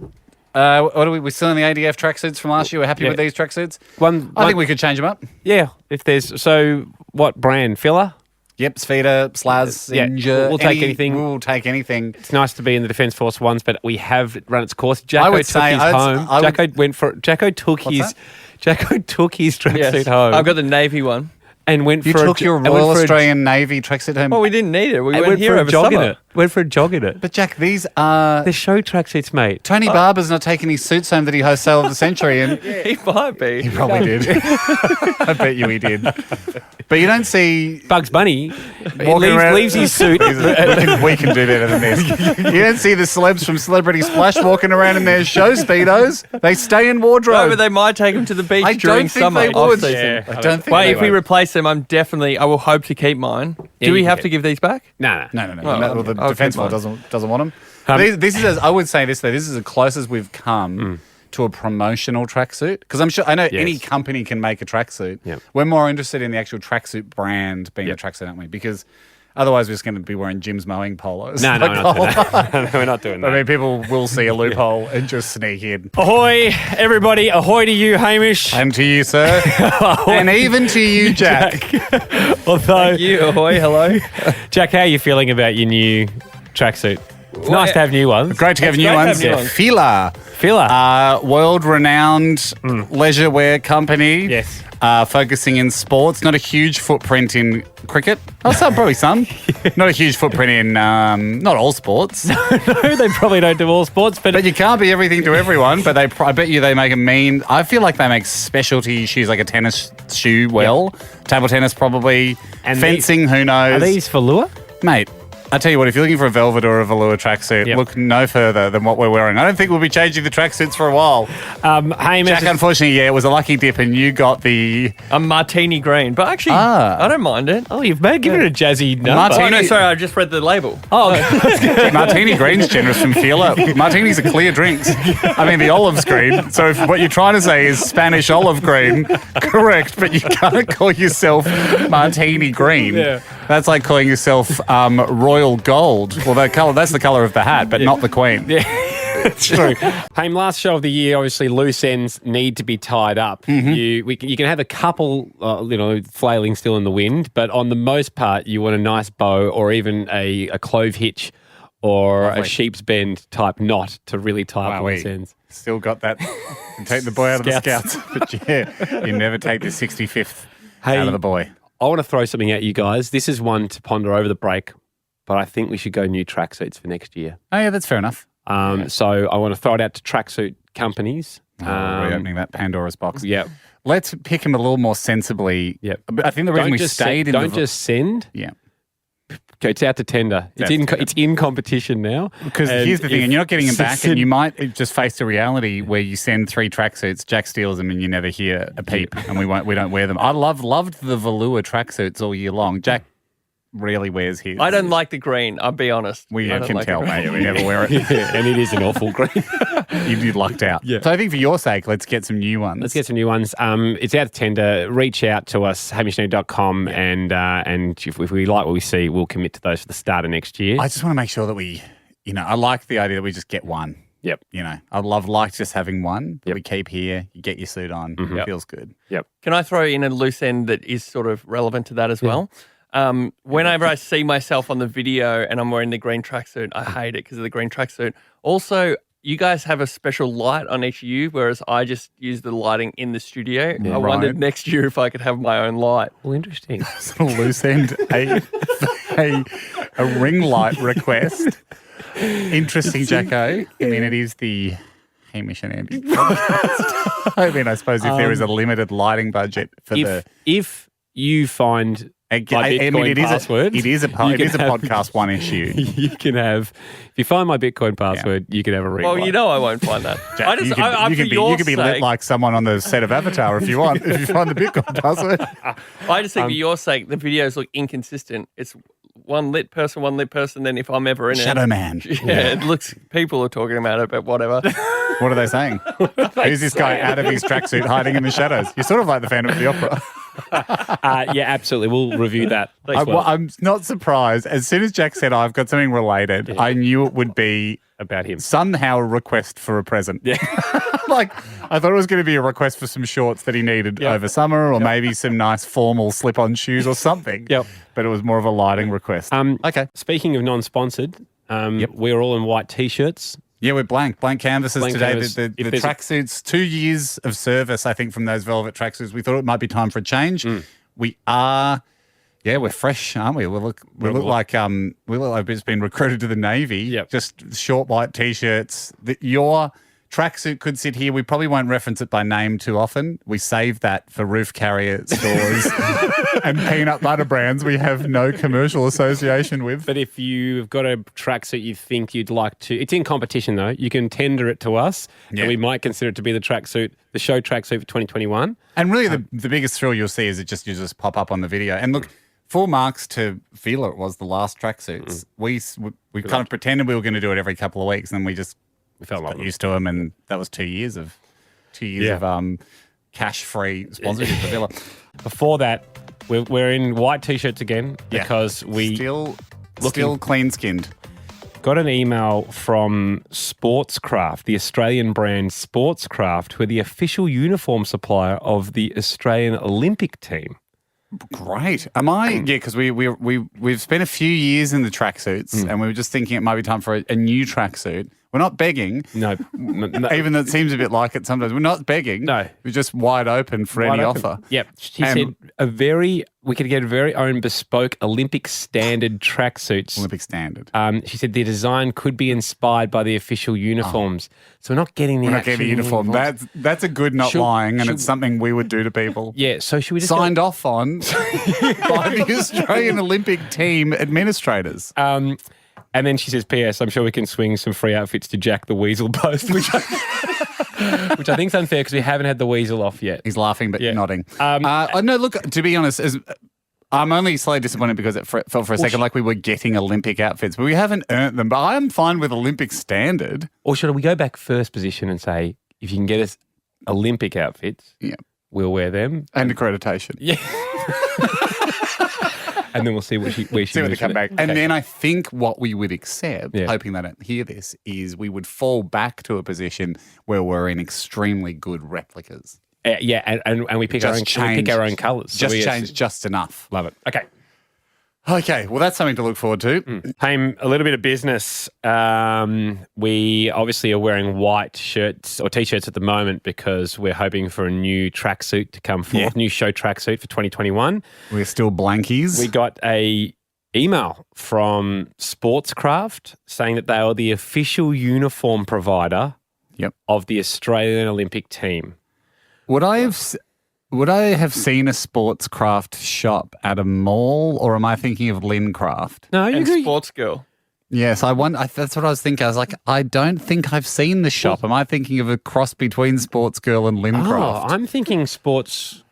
What are we still in the ADF tracksuits from last year? We're happy Yeah. with these tracksuits? I I think we could change them up. Yeah, if there's... So, what brand? Filler? Yep, Sfida, Slaz, Yeah, Inja. we'll take anything. We'll take anything. It's nice to be in the Defence Force ones, but we have run its course. Jacko would took say- his I would- home. I would- Jacko took What's his... that? Jacko took his tracksuit Yes. home I've got the navy one. and went You for took your Royal Australian Navy tracksuit home. Well, we didn't need it. We and went went here for a over jog in summer. it. Went for a jog in it. But Jack, these are... They're show tracksuits, mate. Tony Barber's not taking his suits home that he hosts Sale of the Century and... He might be. He probably did. I bet you he did. But you don't see... Bugs Bunny Walking around- leaves his suit. we can do better than this. You don't see the celebs from Celebrity Splash walking around in their show speedos. They stay in wardrobe. No, but they might take him to the beach I during don't think summer. they would. off-season. Yeah. I don't think But they if we would. replace them, I will hope to keep mine. Yeah, Do we you have can to give these back? No. No. Well, Well, the I'll Defence keep Force mine. doesn't want them. This is, I would say this though, this is as close as we've come to a promotional tracksuit. Because I know any Yes. company can make a tracksuit. Yep. We're more interested in the actual tracksuit brand being a tracksuit, aren't we? Because otherwise we're just going to be wearing Jim's mowing polos. No, Like we're the not whole doing that. No, we're not doing I that. mean, people will see a loophole and just sneak in. Ahoy, everybody. Ahoy to you, Hamish. And to you, sir. And even to you, Jack. Although, You, ahoy, hello. Jack, how are you feeling about your new tracksuit? It's nice to have new ones. Great to have It's new great to ones. have new ones. Fila. Filler. World-renowned leisure wear company. Yes. Focusing in sports. Not a huge footprint in cricket. Oh, probably some. Not a huge footprint in not all sports. No, they probably don't do all sports, but But you can't be everything to everyone. But I bet you they make a mean. I feel like they make specialty shoes, like a tennis shoe. Well, table tennis probably. And fencing. Who knows? are these for lure? Mate, I tell you what, if you're looking for a velvet or a velour tracksuit, Yep. look no further than what we're wearing. I don't think we'll be changing the tracksuits for a while. Hamish, Jack, unfortunately, it was a lucky dip, and you got the A martini green. But actually, Ah. I don't mind it. oh, you've given it a jazzy number. Martini- Oh, no, sorry, I just read the label. Oh, Martini Green's generous from Fila. Martinis are clear drinks. I mean, the olive's green. So if what you're trying to say is Spanish olive green, correct, but you can't call yourself Martini Green. Yeah. That's like calling yourself Royal Gold. Well, that's the colour of the hat, but not the Queen. It's true. Haim, last show of the year, obviously loose ends need to be tied up. You can have a couple, flailing still in the wind, but on the most part, you want a nice bow or even a clove hitch or a sheep's bend type knot to really tie up Wow, loose ends. Still got that. You take the boy out of the scouts. But yeah, you never take the 65th Hey, out of the boy. I want to throw something at you guys. This is one to ponder over the break, but I think we should go new tracksuits for next year. Oh, yeah, that's fair enough. So I want to throw it out to tracksuit companies Reopening that Pandora's box. Yep. Let's pick him a little more sensibly. Yep. But I think the reason we stayed in don't just send. Yeah. Okay, it's out to tender. It's in competition now. Because here's the thing, and you're not getting him back, and you might just face the reality where you send 3 tracksuits, Jack steals them, and you never hear a peep, and we don't wear them. I loved the velour tracksuits all year long. Jack rarely wears his. I don't like the green, I'll be honest. We I don't can like tell, the green. mate. We never wear it. And it is an awful green. You lucked out. Yeah. So I think for your sake, let's get some new ones. Let's get some new ones. It's out to tender. Reach out to us, hamishandy.com, and if we like what we see, we'll commit to those for the start of next year. I just want to make sure that we, I like the idea that we just get one. Yep. I like just having one that we keep here. You get your suit on. Mm-hmm. It feels good. Yep. Can I throw in a loose end that is sort of relevant to that as well? Whenever I see myself on the video and I'm wearing the green tracksuit, I hate it because of the green tracksuit. Also, you guys have a special light on each of you, whereas I just use the lighting in the studio. Yeah. I wondered next year if I could have my own light. Well, interesting. Sort of loose end, a ring light request. Interesting, Jacko. I mean, it is the Hamish and Andy podcast. I suppose if there is a limited lighting budget for if you find my Bitcoin password, it is a podcast one issue. You can have, if you find my Bitcoin password, you can have a ring Well, light. I won't find that. Jack, you could be lit like someone on the set of Avatar if you want. If you find the Bitcoin password, I just think for your sake, the videos look inconsistent. It's one lit person. Then if I'm ever in Shadow it, Man. it looks. People are talking about it, but whatever. What are they saying? Who's this guy out of his tracksuit hiding in the shadows? You're sort of like the Phantom of the Opera. Yeah, absolutely. We'll review that. I'm not surprised. As soon as Jack said, I've got something related, I knew it would be about him. Somehow a request for a present. Yeah. I thought it was going to be a request for some shorts that he needed over summer or maybe some nice formal slip-on shoes or something. Yep. But it was more of a lighting request. Okay. Speaking of non-sponsored, we're all in white T-shirts. Yeah, we're blank canvases today. Canvas. The tracksuits, 2 years of service, I think, from those velvet tracksuits. We thought it might be time for a change. We are, we're fresh, aren't we? We look like we've just been recruited to the Navy. Yep. Just short white T-shirts. Your tracksuit could sit here. We probably won't reference it by name too often. We save that for roof carrier stores and peanut butter brands we have no commercial association with. But if you've got a tracksuit you think you'd like to, it's in competition though, you can tender it to us and we might consider it to be the show tracksuit for 2021. And really the biggest thrill you'll see is you just pop up on the video. And look, full marks to Fila, it was the last tracksuits. We kind of pretended we were going to do it every couple of weeks and then we felt like used to them, and that was 2 years of cash-free sponsorship for Villa. Before that, we're in white T-shirts again because we still clean-skinned. Got an email from Sportscraft, the Australian brand Sportscraft, who are the official uniform supplier of the Australian Olympic team. Great. Am I? Yeah, because we've spent a few years in the tracksuits, and we were just thinking it might be time for a new tracksuit. We're not begging. No. Even though it seems a bit like it sometimes. We're not begging. No. We're just wide open for any offer. Yep. She said we could get a very own bespoke Olympic standard tracksuits. Olympic standard. She said the design could be inspired by the official uniforms. So we're not getting the actual uniform. That's a good not lying, and it's something we would do to people. Yeah, so should we just signed off on by the Australian Olympic team administrators. And then she says, P.S. I'm sure we can swing some free outfits to Jack the Weasel post, which I think is unfair because we haven't had the Weasel off yet. He's laughing but nodding. No, look, to be honest, I'm only slightly disappointed because it felt for a second like we were getting Olympic outfits, but we haven't earned them. But I am fine with Olympic standard. Or should we go back first position and say, if you can get us Olympic outfits, we'll wear them. And accreditation. Yeah. And then we'll see where she see when they come back. And then I think what we would accept, hoping they don't hear this, is we would fall back to a position where we're in extremely good replicas. And we pick our own colours. Just change just enough. Love it. Okay, well, that's something to look forward to. Haim, a little bit of business. We obviously are wearing white shirts or T-shirts at the moment because we're hoping for a new tracksuit to come forth, new show tracksuit for 2021. We're still blankies. We got a email from Sportscraft saying that they are the official uniform provider Yep. of the Australian Olympic team. Would I have seen a sports craft shop at a mall, or am I thinking of Lynn Craft? No, And Sports Girl. Yes, that's what I was thinking. I was like, I don't think I've seen the shop. Am I thinking of a cross between Sports Girl and Lynn Oh, Craft? I'm thinking Sports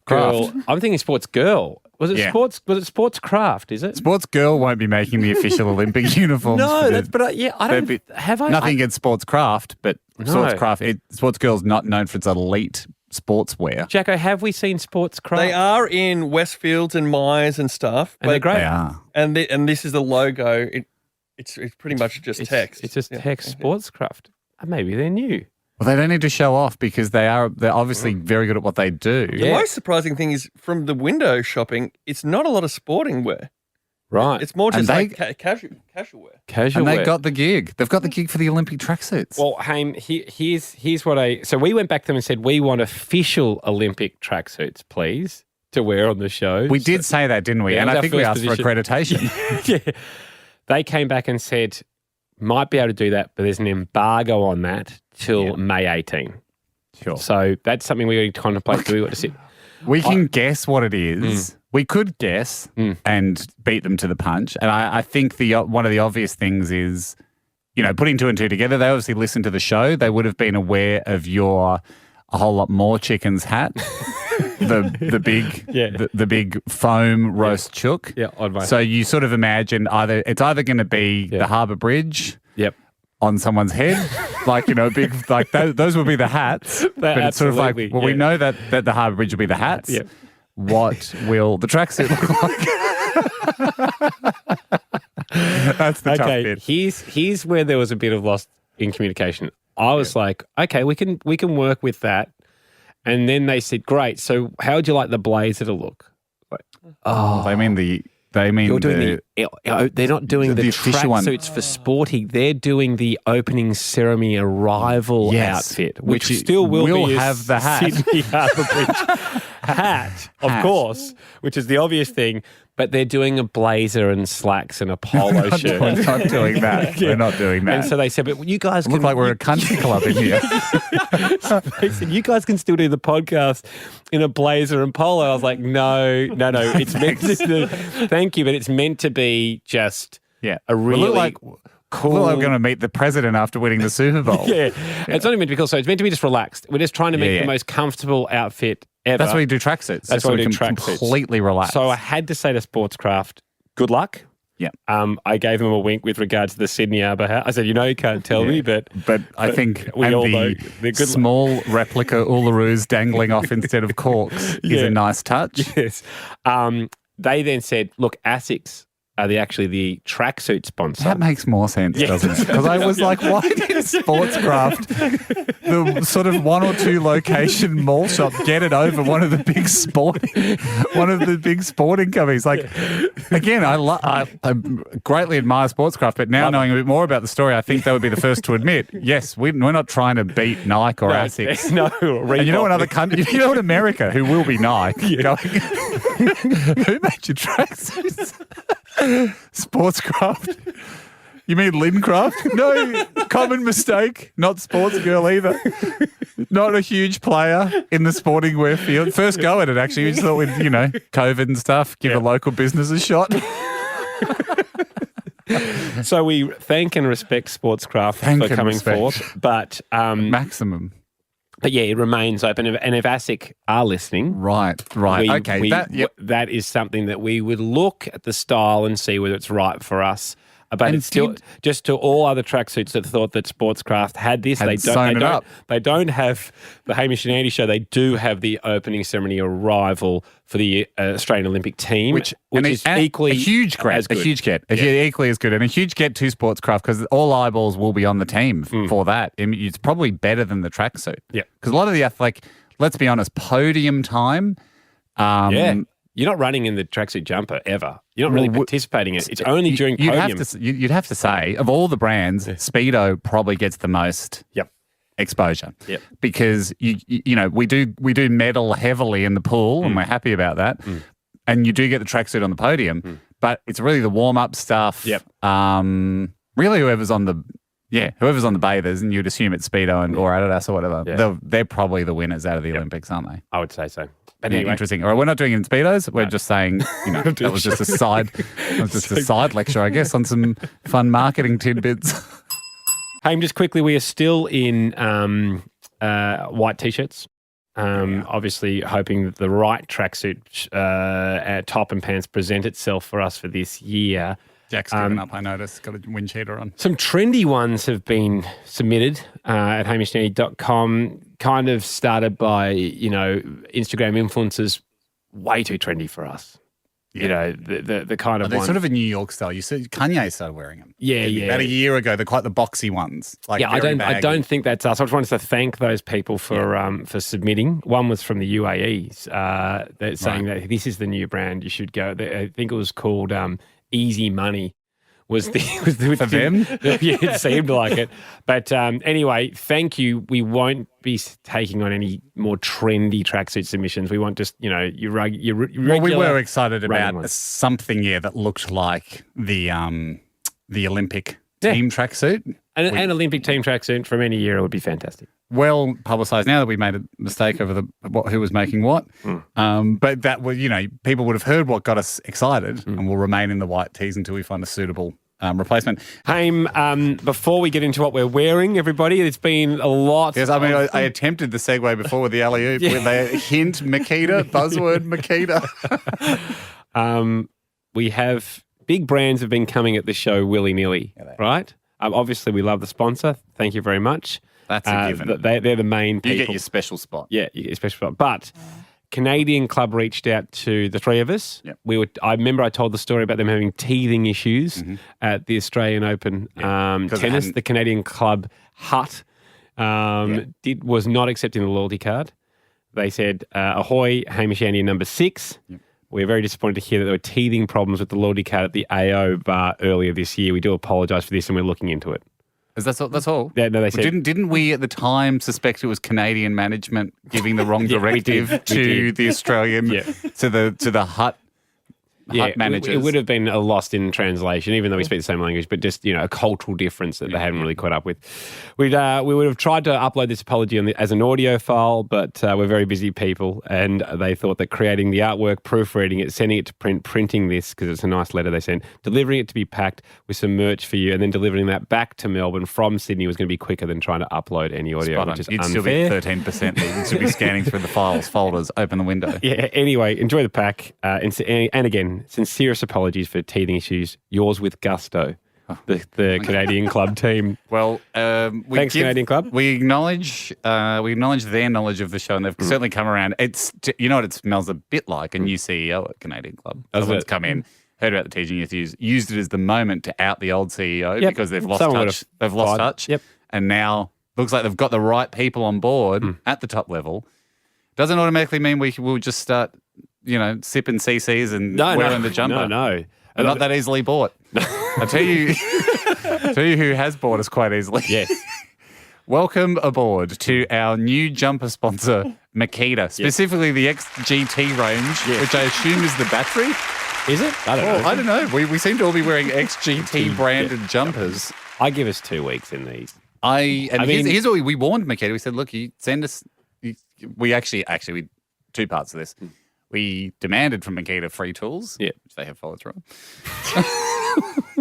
Girl. I'm thinking Sports Girl. Was it Yeah. Sports? Was it Sports Craft? Is it? Sports Girl won't be making the official Olympic uniforms. No, for that's. the- But yeah, I don't. But Have I? Nothing against Sports Craft, but No. Sports Girl's not known for its elite sportswear. Jacko, have we seen Sports Craft? They are in Westfields and Myers and stuff. And they're great. They are. And this is the logo. It's pretty much just text. It's just text Sports Craft. Maybe they're new. Well, they don't need to show off because they're obviously very good at what they do. The most surprising thing is from the window shopping, it's not a lot of sporting wear. Right. It's more just And like casual wear. Casual And they wear. got the gig. They've got the gig for the Olympic tracksuits. Well, Haim, here's what I... So we went back to them and said, we want official Olympic tracksuits, please, to wear on the show. we did say that, didn't we? Yeah, And it was I our think we first asked for accreditation. yeah. They came back and said, might be able to do that, but there's an embargo on that till May 18. Sure. So that's something we contemplate. Do we want to sit? We can guess what it is. We could guess and beat them to the punch. And I think one of the obvious things is, putting two and two together. They obviously listened to the show. They would have been aware of your A Whole Lot More Chickens hat, the big foam roast chook. Yeah, on my So you sort of imagine it's either going to be the Harbour Bridge. Yep. On someone's head, big, like those would be the hats. But it's sort of like, absolutely, well, we know that the Harbour Bridge will be the hats. Yep. What will the tracksuit look like? That's the tough Okay, bit. here's where there was a bit of loss in communication. I was like, okay, we can work with that. And then they said, great. So how would you like the blazer to look? Like, They mean you're doing they're not doing the official one. tracksuits for sporting. They're doing the opening ceremony arrival Yes, outfit, which which still will be a have the hat. Sydney Harbour Bridge hat, of course, which is the obvious thing. But they're doing a blazer and slacks and a polo shirt. We're not doing that. We're not doing that. And so they said, but you guys Look can like we're a country club in here. They said, you guys can still do the podcast in a blazer and polo. I was like, no. It's meant to thank you, but it's meant to be just a really We look like cool. We're going to meet the president after winning the Super Bowl. Yeah. It's not even meant to be cool. So it's meant to be just relaxed. We're just trying to make Yeah. the most comfortable outfit ever. That's why we do tracksuits. That's why we do can tracksuits. completely relax. So I had to say to Sportscraft, good luck. Yeah. I gave them a wink with regard to the Sydney Harbour hat. I said, you can't tell me, but I think we all know they're good. small replica Ullaroos dangling off instead of corks is a nice touch. Yes. They then said, look, ASICS are actually the tracksuit sponsor. That makes more sense, doesn't it? Because I was like, why did Sportscraft, the sort of one or two location mall shop, get it over one of the big sporting companies? Like, again, I greatly admire Sportscraft, but now knowing a bit more about the story, I think they would be the first to admit, yes, we're not trying to beat Nike or ASICS. No, And you know what other country? You know what America, who will be Nike, going, who made your tracksuits? Sportscraft. You mean Lincraft? No, common mistake. Not Sports Girl either. Not a huge player in the sporting wear field. First go at it, actually. We just thought we'd, COVID and stuff, give a local business a shot. So we thank and respect Sportscraft for coming forth. But Maximum. But yeah, it remains open. And if ASIC are listening, Right. Okay. that is something that we would look at the style and see whether it's right for us. But it's still just to all other tracksuits that thought that Sportscraft had this. They don't have the Hamish and Andy show. They do have the opening ceremony arrival for the Australian Olympic team, which is equally a huge get. as good. A huge get. Equally as good. And a huge get to Sportscraft because all eyeballs will be on the team for that. I mean, it's probably better than the tracksuit. Yeah. Because a lot of the, let's be honest, podium time. You're not running in the tracksuit jumper ever. You're not really participating in it. It's only during podium. You'd have to say, of all the brands, Speedo probably gets the most exposure. Yep. Because we do medal heavily in the pool, and we're happy about that. And you do get the tracksuit on the podium, but it's really the warm up stuff. Yep. Really, whoever's on the Yeah, whoever's on the bathers, and you'd assume it's Speedo or Adidas or whatever. Yeah. They're probably the winners out of the Olympics, aren't they? I would say so. But Yeah, anyway, interesting. All right, we're not doing it in Speedos. We're just saying, that was just a side, lecture, I guess, on some fun marketing tidbits. hey, just quickly, we are still in white T-shirts. Obviously, hoping that the right tracksuit top and pants present itself for us for this year. Jack's given up, I noticed. Got a wind cheater on. Some trendy ones have been submitted at hamishandy.com, kind of started by, Instagram influencers, way too trendy for us. Yeah. The kind of They're one. sort of a New York style. You said Kanye started wearing them. Yeah. About a year ago, they're quite the boxy ones. Like I very don't baggy. think that's us. I just wanted to thank those people for submitting. One was from the UAE, that saying that this is the new brand. You should go. I think it was called Easy Money. Was For them? Yeah, it seemed like it. But anyway, thank you. We won't be taking on any more trendy tracksuit submissions. We want just your regular. Well, we were excited running about ones. something, that looked like the Olympic team tracksuit. An Olympic team tracksuit from any year would be fantastic. Well publicised now that we made a mistake over who was making what. But that was, people would have heard what got us excited and will remain in the white tees until we find a suitable replacement. Haim, before we get into what we're wearing, everybody, it's been a lot. Yes, I mean, I attempted the segue before with the alley-oop with a hint, Makita, buzzword Makita. We have big brands have been coming at this show willy-nilly, right? Obviously, we love the sponsor. Thank you very much. That's a given. They're the main people. You get your special spot. Yeah, you get your special spot. But Canadian Club reached out to the three of us. Yep. I remember I told the story about them having teething issues at the Australian Open tennis. The Canadian Club hut was not accepting the loyalty card. They said, ahoy, Hamish Andy number 6. Yep. We're very disappointed to hear that there were teething problems with the loyalty card at the AO bar earlier this year. We do apologise for this and we're looking into it. That's all? Yeah, no, they said... Didn't we at the time suspect it was Canadian management giving the wrong directive to the Australian, to the hut managers? It would have been a lost in translation, even though we speak the same language, but just, a cultural difference that they hadn't really caught up with. We would have tried to upload this apology as an audio file, but we're very busy people, and they thought that creating the artwork, proofreading it, sending it to print, printing this, because it's a nice letter they sent, delivering it to be packed with some merch for you, and then delivering that back to Melbourne from Sydney was going to be quicker than trying to upload any audio, which is You'd unfair. still be 13%. You'd still be scanning through the folders, open the window. Yeah, anyway, enjoy the pack. And again, sincerest apologies for teething issues. Yours with gusto, the Canadian Club team. Well, thanks, Canadian Club. We acknowledge their knowledge of the show, and they've certainly come around. It's what it smells a bit like a new CEO at Canadian Club. Someone's come in, heard about the teaching issues, used it as the moment to out the old CEO because they've lost touch. They've lost touch. Yep. And now looks like they've got the right people on board at the top level. Doesn't automatically mean we'll just start, sipping CCs and wearing the jumper. No. Not that easily bought. I tell you who has bought us quite easily. Yes. Welcome aboard to our new jumper sponsor, Makita, specifically the XGT range, which I assume is the battery. Is it? I don't know. We seem to all be wearing XGT branded jumpers. I give us 2 weeks in these. Here's what we warned Makita. We said, look, you send us. We actually two parts of this. We demanded from Makita free tools, which they have followed through.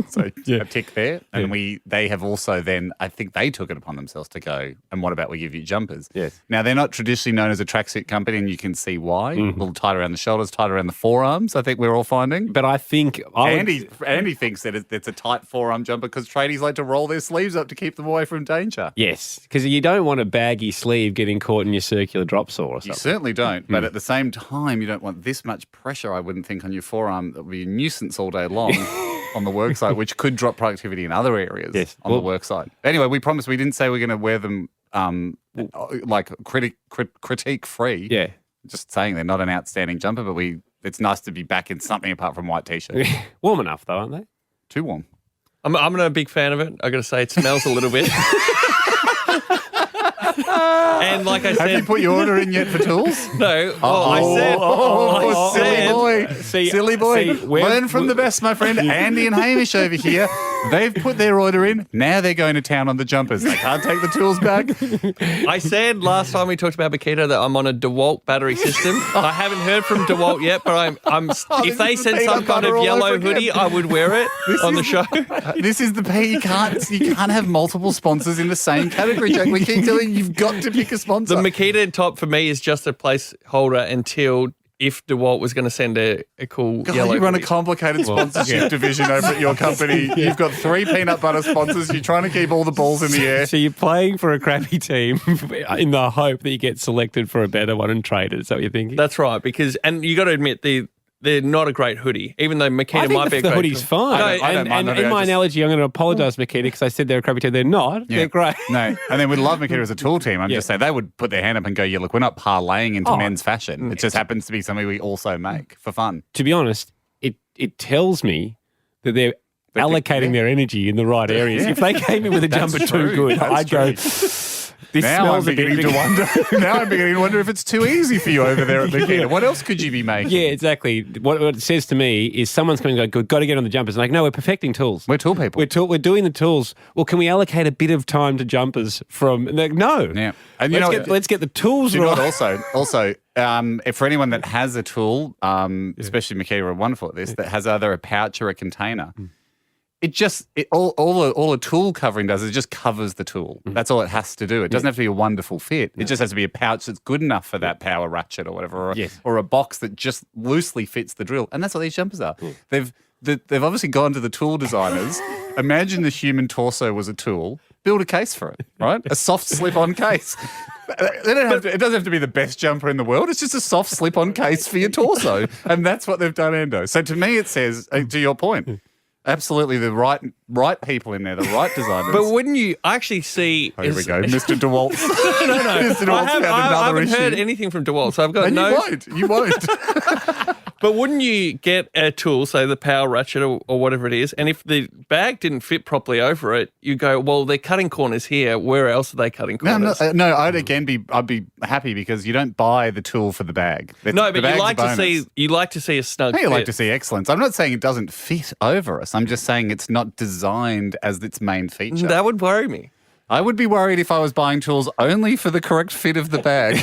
So a tick there. And they have also then, I think they took it upon themselves to go, and what about we give you jumpers? Yes. Now, they're not traditionally known as a tracksuit company, and you can see why. A little tight around the shoulders, tight around the forearms, I think we're all finding. But I think... Andy thinks that it's a tight forearm jumper because tradies like to roll their sleeves up to keep them away from danger. Yes, because you don't want a baggy sleeve getting caught in your circular drop saw or something. You certainly don't. But at the same time, you don't want this much pressure, I wouldn't think, on your forearm. That would be a nuisance all day long on the work site, which could drop productivity in other areas on the work site. Anyway, we promised we didn't say we're going to wear them like critique free. Yeah. Just saying they're not an outstanding jumper, but it's nice to be back in something apart from white T-shirt. Warm enough though, aren't they? Too warm. I'm not a big fan of it. I got to say, it smells a little bit. And like I Have you said, put your order in yet for tools? no. Well, I said, Silly boy. Learn from the best, my friend. Andy and Hamish over here. They've put their order in. Now they're going to town on the jumpers. They can't take the tools back. I said last time we talked about Makita that I'm on a DeWalt battery system. I haven't heard from DeWalt yet, but I'm. If they sent some kind of yellow hoodie, I would wear it on the show. This is the pay. You can't have multiple sponsors in the same category, Jack. We keep telling you, you've got to pick a sponsor. The Makita top for me is just a placeholder until if DeWalt was going to send a cool God, yellow you run a hoodie. complicated sponsorship division over at your company. You've got 3 peanut butter sponsors. You're trying to keep all the balls in the air. So you're playing for a crappy team in the hope that you get selected for a better one and traded. Is that what you're thinking? That's right, and you got to admit they're not a great hoodie, even though Makita I think might be a the great hoodie's fine. I don't mind and the in my hoodie. analogy, I'm going to apologise, Makita, because I said they're a crappy team. They're not. Yeah. They're great. No, and then we'd love Makita as a tool team. I'm just saying they would put their hand up and go, yeah, look, we're not parlaying into men's fashion. It just happens to be something we also make for fun. To be honest, it tells me that they're allocating their energy in the right areas. Yeah. If they came in with a That's jumper true. too good, That's I'd go, true. this Now I'm smells a bit beginning to wonder. Now I'm beginning to wonder if it's too easy for you over there at Makita. What else could you be making? Yeah, exactly. What it says to me is someone's coming and go, got to get on the jumpers. And like, no, we're perfecting tools. We're tool people. We're doing the tools. Well, can we allocate a bit of time to jumpers from? And like, no. Yeah, and Let's get the tools Do you know right. what also, if for anyone that has a tool, especially Makita are wonderful at this, that has either a pouch or a container, all a tool covering does is just covers the tool. That's all it has to do. It doesn't have to be a wonderful fit. It just has to be a pouch that's good enough for that power ratchet or whatever, or a box that just loosely fits the drill. And that's what these jumpers are. They've obviously gone to the tool designers. Imagine the human torso was a tool. Build a case for it, right? A soft slip-on case. It doesn't have to be the best jumper in the world. It's just a soft slip-on case for your torso. And that's what they've done, Endo. So to me, it says, to your point, absolutely the right people in there, the right designers. But wouldn't you actually see? Here we go, Mr. DeWalt. No. Mr. DeWalt's found I another haven't heard issue. anything from DeWalt, so I've got And no. you won't. But wouldn't you get a tool, say the power ratchet or whatever it is, and if the bag didn't fit properly over it, you go, well, they're cutting corners here. Where else are they cutting corners? No, I'd be happy because you don't buy the tool for the bag. No, but The bag's you a like to see a snug bonus. You like fit. to see excellence. I'm not saying it doesn't fit over us. I'm just saying it's not designed as its main feature. That would worry me. I would be worried if I was buying tools only for the correct fit of the bag.